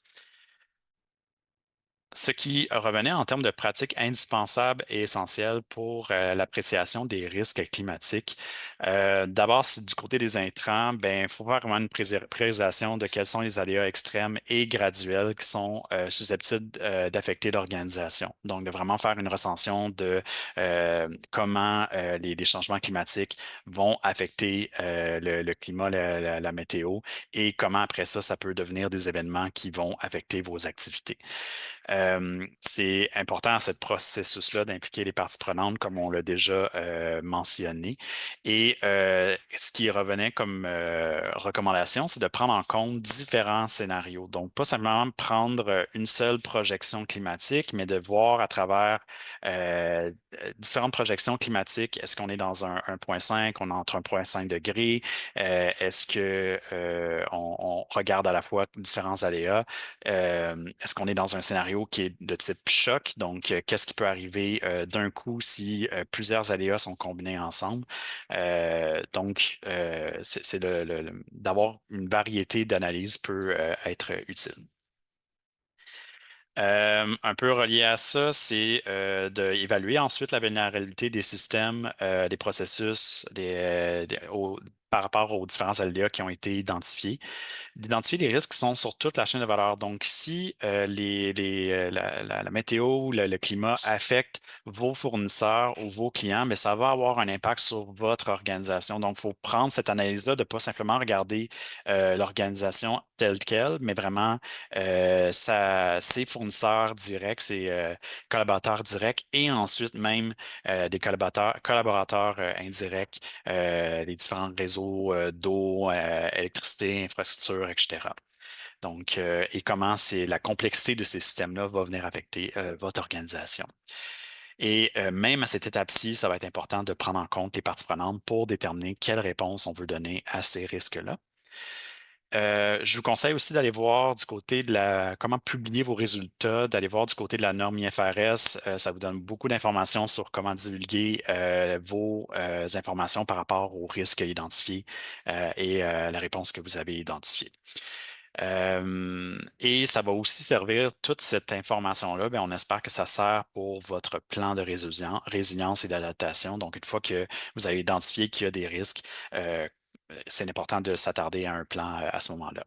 Ce qui revenait en termes de pratiques indispensables et essentielles pour l'appréciation des risques climatiques. D'abord, du côté des intrants, ben, il faut faire vraiment une priorisation de quels sont les aléas extrêmes et graduels qui sont susceptibles d'affecter l'organisation. Donc, de vraiment faire une recension de comment les changements climatiques vont affecter le climat, la météo, et comment après ça, ça peut devenir des événements qui vont affecter vos activités. C'est important à ce processus-là d'impliquer les parties prenantes, comme on l'a déjà mentionné. Et ce qui revenait comme recommandation, c'est de prendre en compte différents scénarios. Donc, pas simplement prendre une seule projection climatique, mais de voir à travers différentes projections climatiques. Est-ce qu'on est dans un 1,5, on est entre 1,5 degrés? Est-ce que on regarde à la fois différents aléas? Est-ce qu'on est dans un scénario qui est de type choc? Donc, qu'est-ce qui peut arriver d'un coup si plusieurs aléas sont combinés ensemble? C'est d'avoir une variété d'analyses peut être utile. Un peu relié à ça, c'est d'évaluer ensuite la vulnérabilité des systèmes, des processus, par rapport aux différents aléas qui ont été identifiés, d'identifier les risques qui sont sur toute la chaîne de valeur. Donc, si la météo ou le climat affecte vos fournisseurs ou vos clients, mais ça va avoir un impact sur votre organisation. Donc, il faut prendre cette analyse-là de ne pas simplement regarder l'organisation telle qu'elle, mais vraiment ses fournisseurs directs, ses collaborateurs directs, et ensuite même des collaborateurs indirects, les différents réseaux d'eau, électricité, infrastructure, etc. Donc, et comment la complexité de ces systèmes-là va venir affecter votre organisation. Et même à cette étape-ci, ça va être important de prendre en compte les parties prenantes pour déterminer quelle réponse on veut donner à ces risques-là. Je vous conseille aussi d'aller voir du côté de comment publier vos résultats, d'aller voir du côté de la norme IFRS. Ça vous donne beaucoup d'informations sur comment divulguer vos informations par rapport aux risques identifiés et la réponse que vous avez identifiée. Et ça va aussi servir, toute cette information-là, bien, on espère que ça sert pour votre plan de résilience et d'adaptation. Donc, une fois que vous avez identifié qu'il y a des risques, c'est important de s'attarder à un plan à ce moment-là.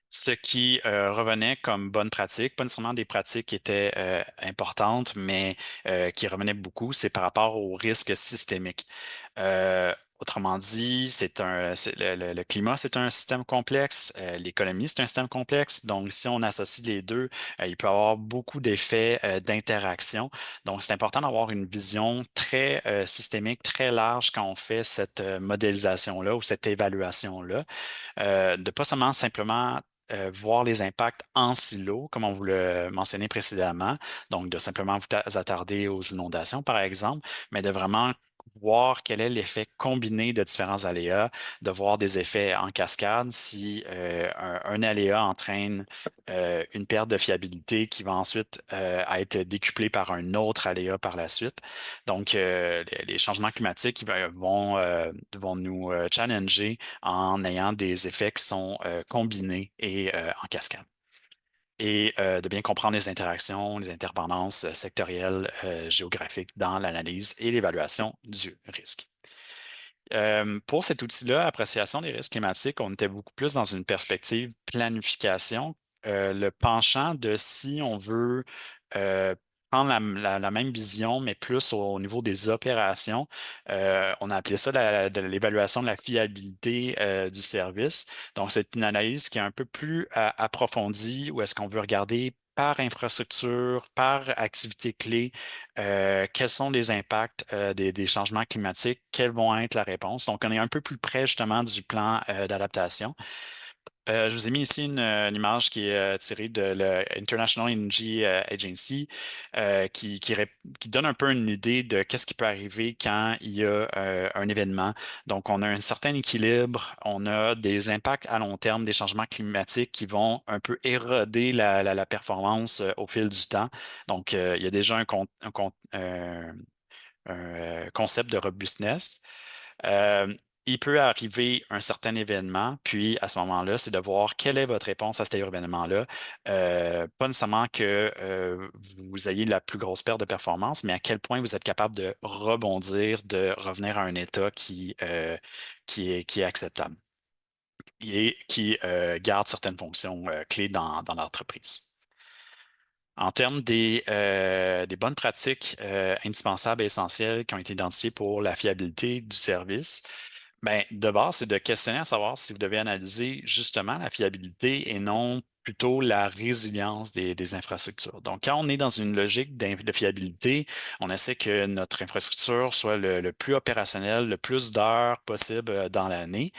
Ce qui revenait comme bonne pratique, pas nécessairement des pratiques qui étaient importantes, mais qui revenaient beaucoup, c'est par rapport aux risques systémiques. Autrement dit, le climat, c'est un système complexe, l'économie, c'est un système complexe. Donc, si on associe les deux, il peut y avoir beaucoup d'effets d'interaction. Donc, c'est important d'avoir une vision très systémique, très large quand on fait cette modélisation-là ou cette évaluation-là. De pas simplement voir les impacts en silo, comme on vous l'a mentionné précédemment, donc de simplement vous attarder aux inondations, par exemple, mais de vraiment voir quel est l'effet combiné de différents aléas, de voir des effets en cascade si un aléa entraîne une perte de fiabilité qui va ensuite être décuplée par un autre aléa par la suite. Donc, les changements climatiques vont nous challenger en ayant des effets qui sont combinés et en cascade. Et de bien comprendre les interactions, les interpendances sectorielles, géographiques dans l'analyse et l'évaluation du risque. Pour cet outil-là, appréciation des risques climatiques, on était beaucoup plus dans une perspective planification. Le penchant de si on veut prendre la même vision, mais plus au niveau des opérations, on a appelé ça de l'évaluation de la fiabilité du service. Donc, c'est une analyse qui est un peu plus approfondie, où est-ce qu'on veut regarder par infrastructure, par activité clé, quels sont les impacts des changements climatiques, quelles vont être la réponse. Donc, on est un peu plus près justement du plan d'adaptation. Je vous ai mis ici une image qui est tirée de l'International Energy Agency qui donne un peu une idée de qu'est-ce qui peut arriver quand il y a un événement. Donc, on a un certain équilibre, on a des impacts à long terme des changements climatiques qui vont un peu éroder la performance au fil du temps. Donc, il y a déjà un concept de robustness. Euh, il peut arriver un certain événement, puis à ce moment-là, c'est de voir quelle est votre réponse à cet événement-là. Pas nécessairement que vous ayez la plus grosse perte de performance, mais à quel point vous êtes capable de rebondir, de revenir à un état qui est acceptable et qui garde certaines fonctions clés dans l'entreprise. En termes des bonnes pratiques indispensables et essentielles qui ont été identifiées pour la fiabilité du service, ben, de base, c'est de questionner à savoir si vous devez analyser justement la fiabilité et non plutôt la résilience des infrastructures. Donc, quand on est dans une logique de fiabilité, on essaie que notre infrastructure soit le plus opérationnel, le plus d'heures possible dans l'année.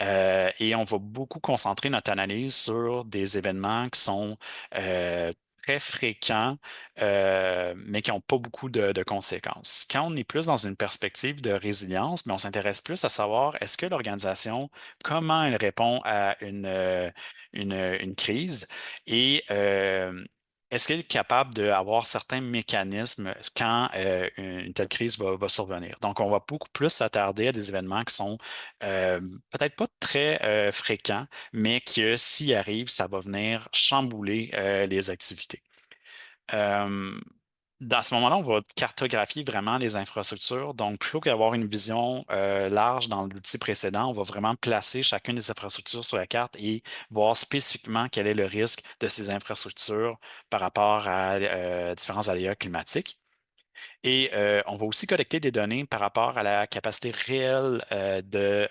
Et on va beaucoup concentrer notre analyse sur des événements qui sont très fréquents, mais qui n'ont pas beaucoup de conséquences. Quand on est plus dans une perspective de résilience, mais on s'intéresse plus à savoir est-ce que l'organisation, comment elle répond à une crise et est-ce qu'elle est capable d'avoir certains mécanismes quand une telle crise va survenir? Donc, on va beaucoup plus s'attarder à des événements qui sont euh, peut-être pas très fréquents, mais que s'ils arrivent, ça va venir chambouler les activités. Euh, Dans ce moment-là, on va cartographier vraiment les infrastructures. Donc, plutôt qu'avoir une vision large dans l'outil précédent, on va vraiment placer chacune des infrastructures sur la carte et voir spécifiquement quel est le risque de ces infrastructures par rapport à différents aléas climatiques. Et on va aussi collecter des données par rapport à la capacité réelle de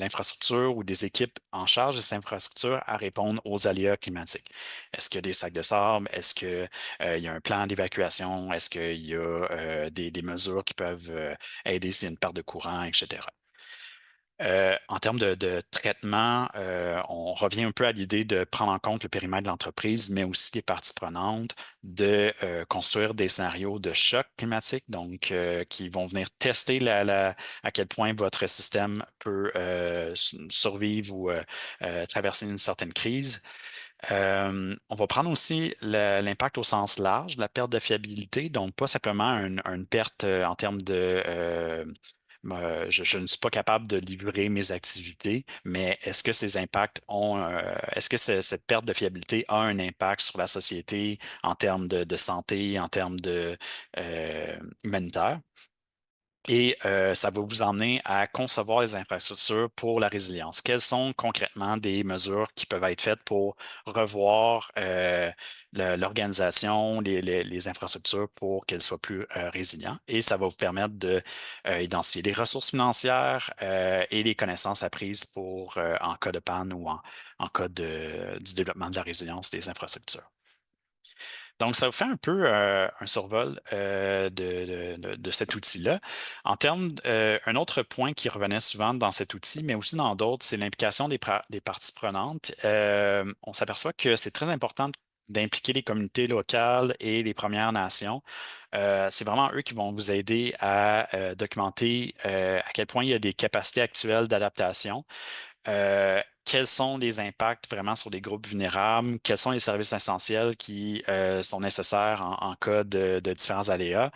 l'infrastructure ou des équipes en charge de cette infrastructure à répondre aux aléas climatiques. Est-ce qu'il y a des sacs de sable? Est-ce qu'il y a un plan d'évacuation? Est-ce qu'il y a des mesures qui peuvent aider s'il y a une perte de courant, etc. En termes de traitement, on revient un peu à l'idée de prendre en compte le périmètre de l'entreprise, mais aussi les parties prenantes, de construire des scénarios de choc climatique, donc qui vont venir tester à quel point votre système peut survivre ou traverser une certaine crise. On va prendre aussi l'impact au sens large, la perte de fiabilité, donc pas simplement une perte en termes de je ne suis pas capable de livrer mes activités, mais est-ce que ces impacts est-ce que cette perte de fiabilité a un impact sur la société en termes de santé, en termes humanitaire? Et ça va vous emmener à concevoir les infrastructures pour la résilience. Quelles sont concrètement des mesures qui peuvent être faites pour revoir l'organisation, les infrastructures pour qu'elles soient plus résilientes? Et ça va vous permettre de identifier les ressources financières et les connaissances apprises pour en cas de panne ou en cas du développement de la résilience des infrastructures. Donc, ça vous fait un peu un survol de cet outil-là. En termes, un autre point qui revenait souvent dans cet outil, mais aussi dans d'autres, c'est l'implication des parties prenantes. On s'aperçoit que c'est très important d'impliquer les communautés locales et les Premières Nations. C'est vraiment eux qui vont vous aider à documenter à quel point il y a des capacités actuelles d'adaptation. Quels sont les impacts vraiment sur des groupes vulnérables? Quels sont les services essentiels qui sont nécessaires en cas de différents aléas?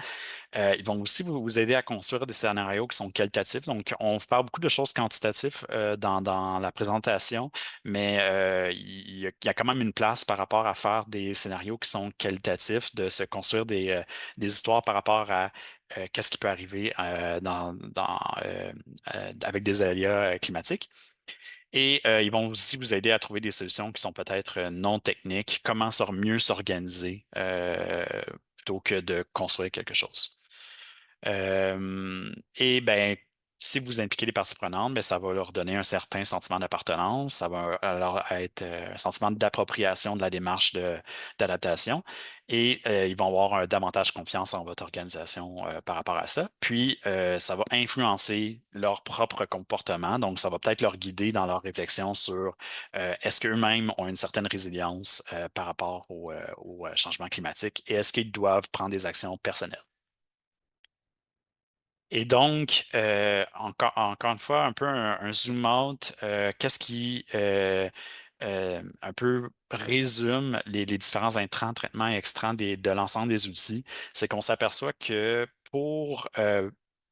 Ils vont aussi vous aider à construire des scénarios qui sont qualitatifs. Donc, on vous parle beaucoup de choses quantitatives dans la présentation, mais il y a quand même une place par rapport à faire des scénarios qui sont qualitatifs, de se construire des histoires par rapport à qu'est-ce qui peut arriver avec des aléas climatiques. Et ils vont aussi vous aider à trouver des solutions qui sont peut-être non techniques, comment mieux s'organiser plutôt que de construire quelque chose. Et ben, si vous impliquez les parties prenantes, ben, ça va leur donner un certain sentiment d'appartenance, ça va alors être un sentiment d'appropriation de la démarche d'adaptation et ils vont avoir davantage confiance en votre organisation par rapport à ça. Puis, ça va influencer leur propre comportement, donc ça va peut-être leur guider dans leur réflexion sur est-ce qu'eux-mêmes ont une certaine résilience par rapport au changement climatique et est-ce qu'ils doivent prendre des actions personnelles. Et donc, encore une fois, un peu un zoom out, qu'est-ce qui un peu résume les différents intrants, traitements et extrants de l'ensemble des outils, c'est qu'on s'aperçoit que pour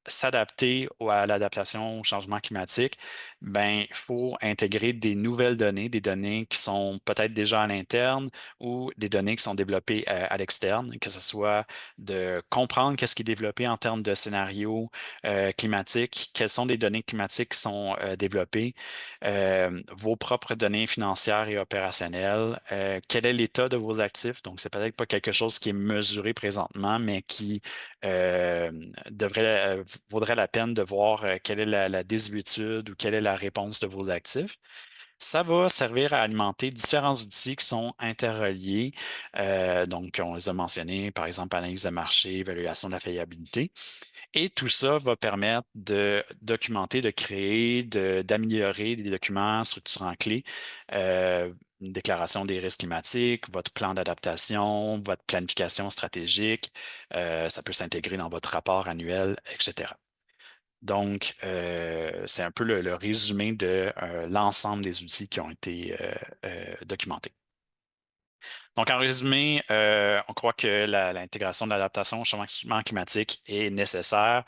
s'adapter à l'adaptation au changement climatique, ben, il faut intégrer des nouvelles données, des données qui sont peut-être déjà à l'interne ou des données qui sont développées à l'externe, que ce soit de comprendre qu'est-ce qui est développé en termes de scénarios climatiques, quelles sont les données climatiques qui sont développées, vos propres données financières et opérationnelles, quel est l'état de vos actifs. Donc, c'est peut-être pas quelque chose qui est mesuré présentement, mais qui euh, vaudrait la peine de voir quelle est la désuétude ou quelle est la réponse de vos actifs. Ça va servir à alimenter différents outils qui sont interreliés. Donc, on les a mentionnés, par exemple, analyse de marché, évaluation de la faillibilité. Et tout ça va permettre de documenter, de créer, d'améliorer des documents structurants clés, une déclaration des risques climatiques, votre plan d'adaptation, votre planification stratégique. Ça peut s'intégrer dans votre rapport annuel, etc. Donc, c'est un peu le résumé de l'ensemble des outils qui ont été documentés. Donc, en résumé, on croit que l'intégration de l'adaptation au changement climatique est nécessaire,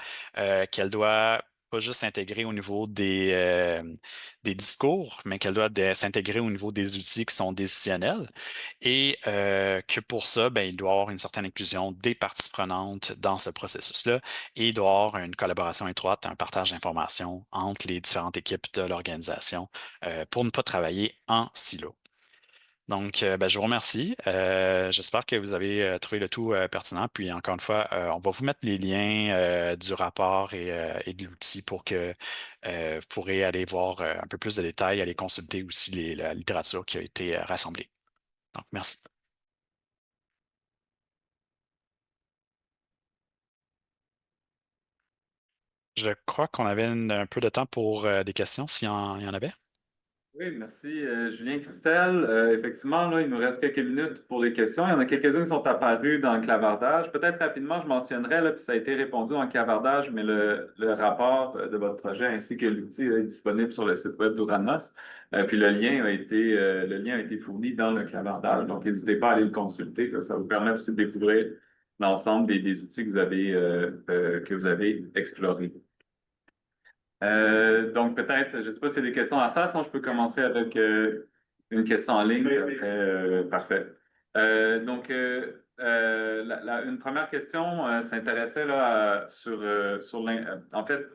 qu'elle doit pas juste s'intégrer au niveau des discours, mais qu'elle doit s'intégrer au niveau des outils qui sont décisionnels et que pour ça, ben, il doit y avoir une certaine inclusion des parties prenantes dans ce processus-là et il doit y avoir une collaboration étroite, un partage d'informations entre les différentes équipes de l'organisation pour ne pas travailler en silo. Donc, ben, je vous remercie. J'espère que vous avez trouvé le tout pertinent. Puis, encore une fois, on va vous mettre les liens du rapport et de l'outil pour que vous pourrez aller voir un peu plus de détails, aller consulter aussi la littérature qui a été rassemblée. Donc, merci. Je crois qu'on avait un peu de temps pour des questions, il y en avait.
Oui, merci Julien Christelle. Effectivement, là, il nous reste quelques minutes pour les questions. Il y en a quelques-unes qui sont apparues dans le clavardage. Peut-être rapidement, je mentionnerai, là, puis ça a été répondu dans le clavardage, mais le rapport de votre projet ainsi que l'outil est disponible sur le site web d'Uranos. Puis le lien a été fourni dans le clavardage. Donc, n'hésitez pas à aller le consulter. Là. Ça vous permet aussi de découvrir l'ensemble des outils que vous avez explorés. Donc, peut-être, je ne sais pas s'il y a des questions à ça, sinon je peux commencer avec une question en ligne. Après, parfait. Une première question s'intéressait là, en fait,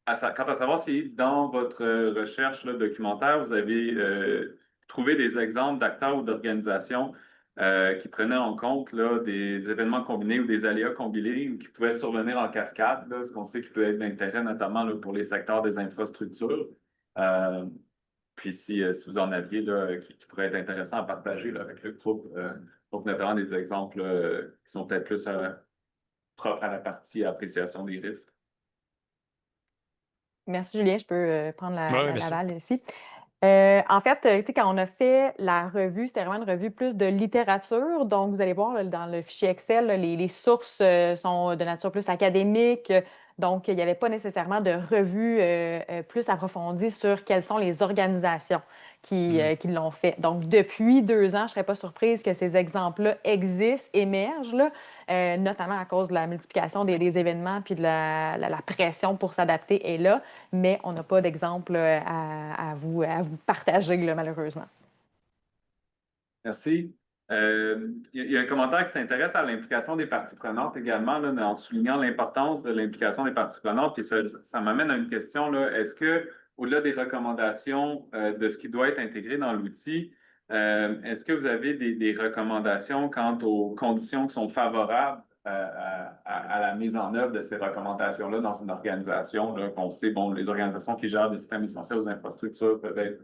quant à savoir si dans votre recherche là, documentaire, vous avez trouvé des exemples d'acteurs ou d'organisations qui prenaient en compte là, des événements combinés ou des aléas combinés ou qui pouvaient survenir en cascade, là, ce qu'on sait qui peut être d'intérêt notamment là, pour les secteurs des infrastructures. Euh, Puis si vous en aviez là, qui pourrait être intéressant à partager là, avec le groupe, Donc, notamment des exemples qui sont peut-être plus propres à la partie appréciation des risques.
Merci, Julien. Je peux prendre
Ouais,
la
merci.
balle ici. En fait, tu sais, quand on a fait la revue, c'était vraiment une revue plus de littérature. Donc, vous allez voir là, dans le fichier Excel, là, les sources sont de nature plus académique. Donc, il n'y avait pas nécessairement de revue plus approfondie sur quelles sont les organisations qui l'ont fait. Donc, depuis 2 ans, je ne serais pas surprise que ces exemples-là existent, émergent, là, notamment à cause de la multiplication des événements puis de la pression pour s'adapter est là, mais on n'a pas d'exemple à vous partager, là, malheureusement.
Merci. Il y a un commentaire qui s'intéresse à l'implication des parties prenantes également, là, en soulignant l'importance de l'implication des parties prenantes. Et ça m'amène à une question, là. Est-ce que, au-delà des recommandations de ce qui doit être intégré dans l'outil, est-ce que vous avez des recommandations quant aux conditions qui sont favorables à la mise en œuvre de ces recommandations-là dans une organisation, là, qu'on sait, bon, les organisations qui gèrent des systèmes essentiels aux infrastructures peuvent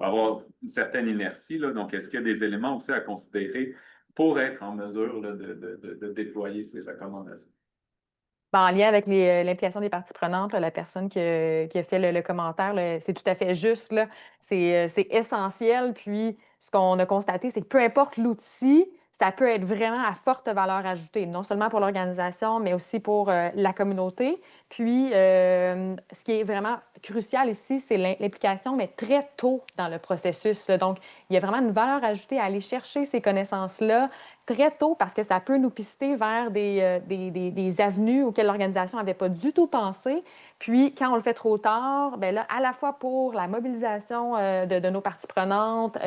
avoir une certaine inertie, là. Donc, est-ce qu'il y a des éléments aussi à considérer pour être en mesure là, de déployer ces recommandations?
Ben, en lien avec l'implication des parties prenantes, là, la personne qui a fait le commentaire, là, c'est tout à fait juste, là. C'est essentiel. Puis, ce qu'on a constaté, c'est que peu importe l'outil, ça peut être vraiment à forte valeur ajoutée, non seulement pour l'organisation, mais aussi pour la communauté. Puis, ce qui est vraiment crucial ici, c'est l'implication, mais très tôt dans le processus, là. Donc, il y a vraiment une valeur ajoutée à aller chercher ces connaissances-là très tôt parce que ça peut nous pister vers des avenues auxquelles l'organisation n'avait pas du tout pensé. Puis, quand on le fait trop tard, bien là, à la fois pour la mobilisation de nos parties prenantes,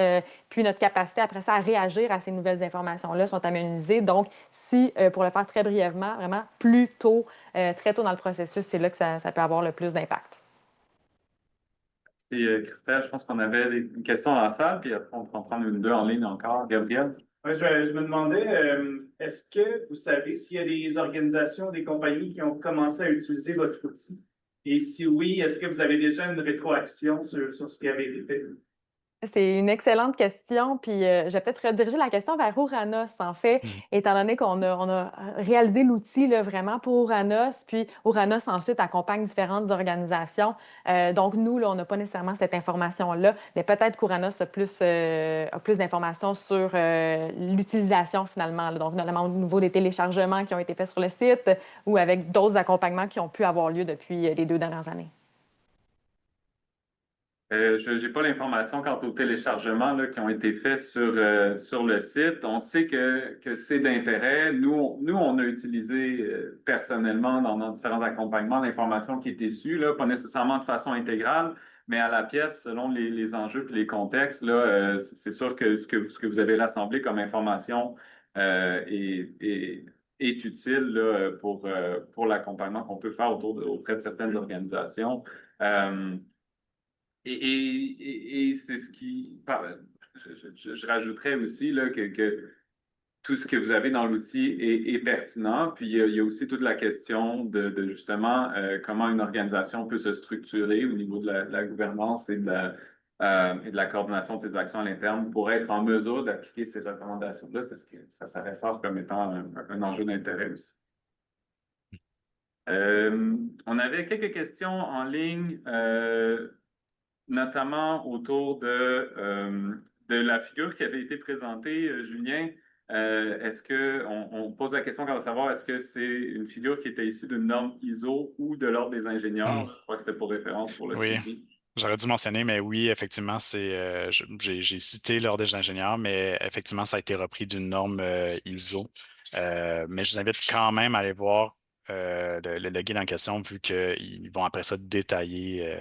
puis notre capacité après ça à réagir à ces nouvelles informations-là sont aménisées. Donc, si, pour le faire très brièvement, vraiment plus tôt, très tôt dans le processus, c'est là que ça peut avoir le plus d'impact.
Et Christelle, je pense qu'on avait une question dans la salle, puis après, on peut en prendre une ou deux en ligne encore. Gabriel?
Ouais, je me demandais, est-ce que vous savez s'il y a des organisations, des compagnies qui ont commencé à utiliser votre outil? Et si oui, est-ce que vous avez déjà une rétroaction sur ce qui avait été fait?
C'est une excellente question, puis je vais peut-être rediriger la question vers Ouranos, en fait, étant donné qu'on a réalisé l'outil là, vraiment pour Ouranos, puis Ouranos ensuite accompagne différentes organisations. Donc, nous, là, on n'a pas nécessairement cette information-là, mais peut-être qu'Ouranos a plus d'informations sur l'utilisation finalement, là. Donc, notamment au niveau des téléchargements qui ont été faits sur le site ou avec d'autres accompagnements qui ont pu avoir lieu depuis les 2 dernières années.
Je n'ai pas l'information quant aux téléchargements là, qui ont été faits sur le site. On sait que c'est d'intérêt. Nous, on a utilisé personnellement dans différents accompagnements l'information qui est issue, là, pas nécessairement de façon intégrale, mais à la pièce, selon les enjeux et les contextes. Là, c'est sûr que ce que vous avez rassemblé comme information est utile là, pour l'accompagnement qu'on peut faire auprès de certaines organisations. Et c'est ce qui. Je rajouterais aussi là, que tout ce que vous avez dans l'outil est pertinent. Puis il y a aussi toute la question de justement comment une organisation peut se structurer au niveau de la gouvernance et et de la coordination de ses actions à l'interne pour être en mesure d'appliquer ces recommandations-là. C'est ce que ça ressort comme étant un enjeu d'intérêt aussi. On avait quelques questions en ligne. Notamment autour de la figure qui avait été présentée, Julien. Est-ce on pose la question à savoir est-ce que c'est une figure qui était issue d'une norme ISO ou de l'ordre des ingénieurs? Je crois que c'était pour référence pour le
Oui,
suivi.
j'aurais dû mentionner, mais oui, effectivement, j'ai cité l'ordre des ingénieurs, mais effectivement, ça a été repris d'une norme ISO. Mais je vous invite quand même à aller voir le guide en question, vu qu'ils vont après ça détailler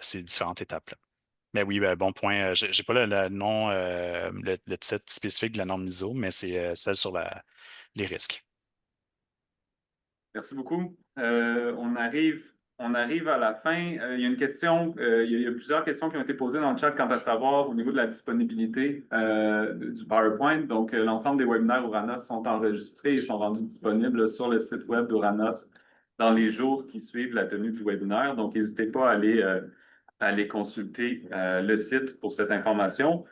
ces différentes étapes-là. Mais oui, bon point. J'ai pas le nom, le titre spécifique de la norme ISO, mais c'est celle sur les risques.
Merci beaucoup. On arrive à la fin. Il y a une question, il y a plusieurs questions qui ont été posées dans le chat quant à savoir au niveau de la disponibilité du PowerPoint. Donc, l'ensemble des webinaires Ouranos sont enregistrés et sont rendus disponibles sur le site web d'Ouranos dans les jours qui suivent la tenue du webinaire. Donc, n'hésitez pas à aller consulter le site pour cette information.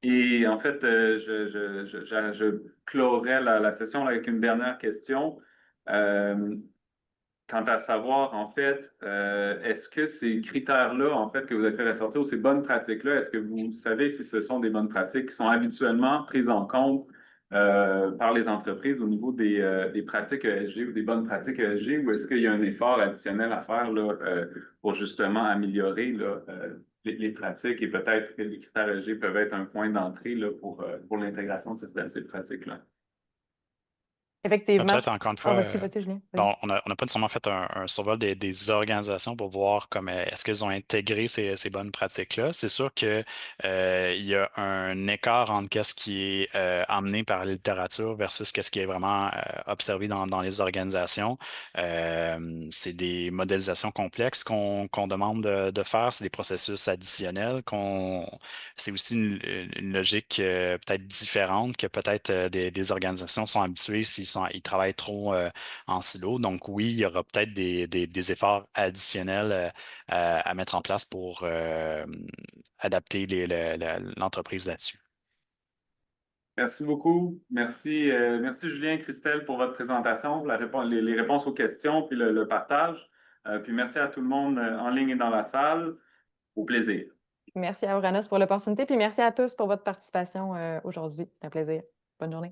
Et en fait, je clorai la session avec une dernière question. Quant à savoir, en fait, est-ce que ces critères-là, en fait, que vous avez fait ressortir, ou ces bonnes pratiques-là, est-ce que vous savez si ce sont des bonnes pratiques qui sont habituellement prises en compte par les entreprises au niveau des pratiques ESG ou des bonnes pratiques ESG, ou est-ce qu'il y a un effort additionnel à faire là, pour justement améliorer là, les pratiques et peut-être que les critères ESG peuvent être un point d'entrée là, pour l'intégration de ces pratiques-là?
Effectivement.
Peut-être encore une fois,
Vas-y, Julien. Vas-y.
bon, on n'a pas nécessairement fait un survol des organisations pour voir comme est-ce qu'elles ont intégré ces bonnes pratiques-là. C'est sûr que il y a un écart entre qu'est-ce qui est amené par la littérature versus qu'est-ce qui est vraiment observé dans les organisations. C'est des modélisations complexes qu'on demande de faire, c'est des processus additionnels, c'est aussi une logique peut-être différente que peut-être des organisations sont habituées ils travaillent trop en silo. Donc oui, il y aura peut-être des efforts additionnels à mettre en place pour adapter l'entreprise là-dessus.
Merci beaucoup. Merci Julien et Christelle pour votre présentation, les réponses aux questions, puis le partage. Puis merci à tout le monde en ligne et dans la salle. Au plaisir.
Merci à Uranus pour l'opportunité, puis merci à tous pour votre participation aujourd'hui. C'est un plaisir. Bonne journée.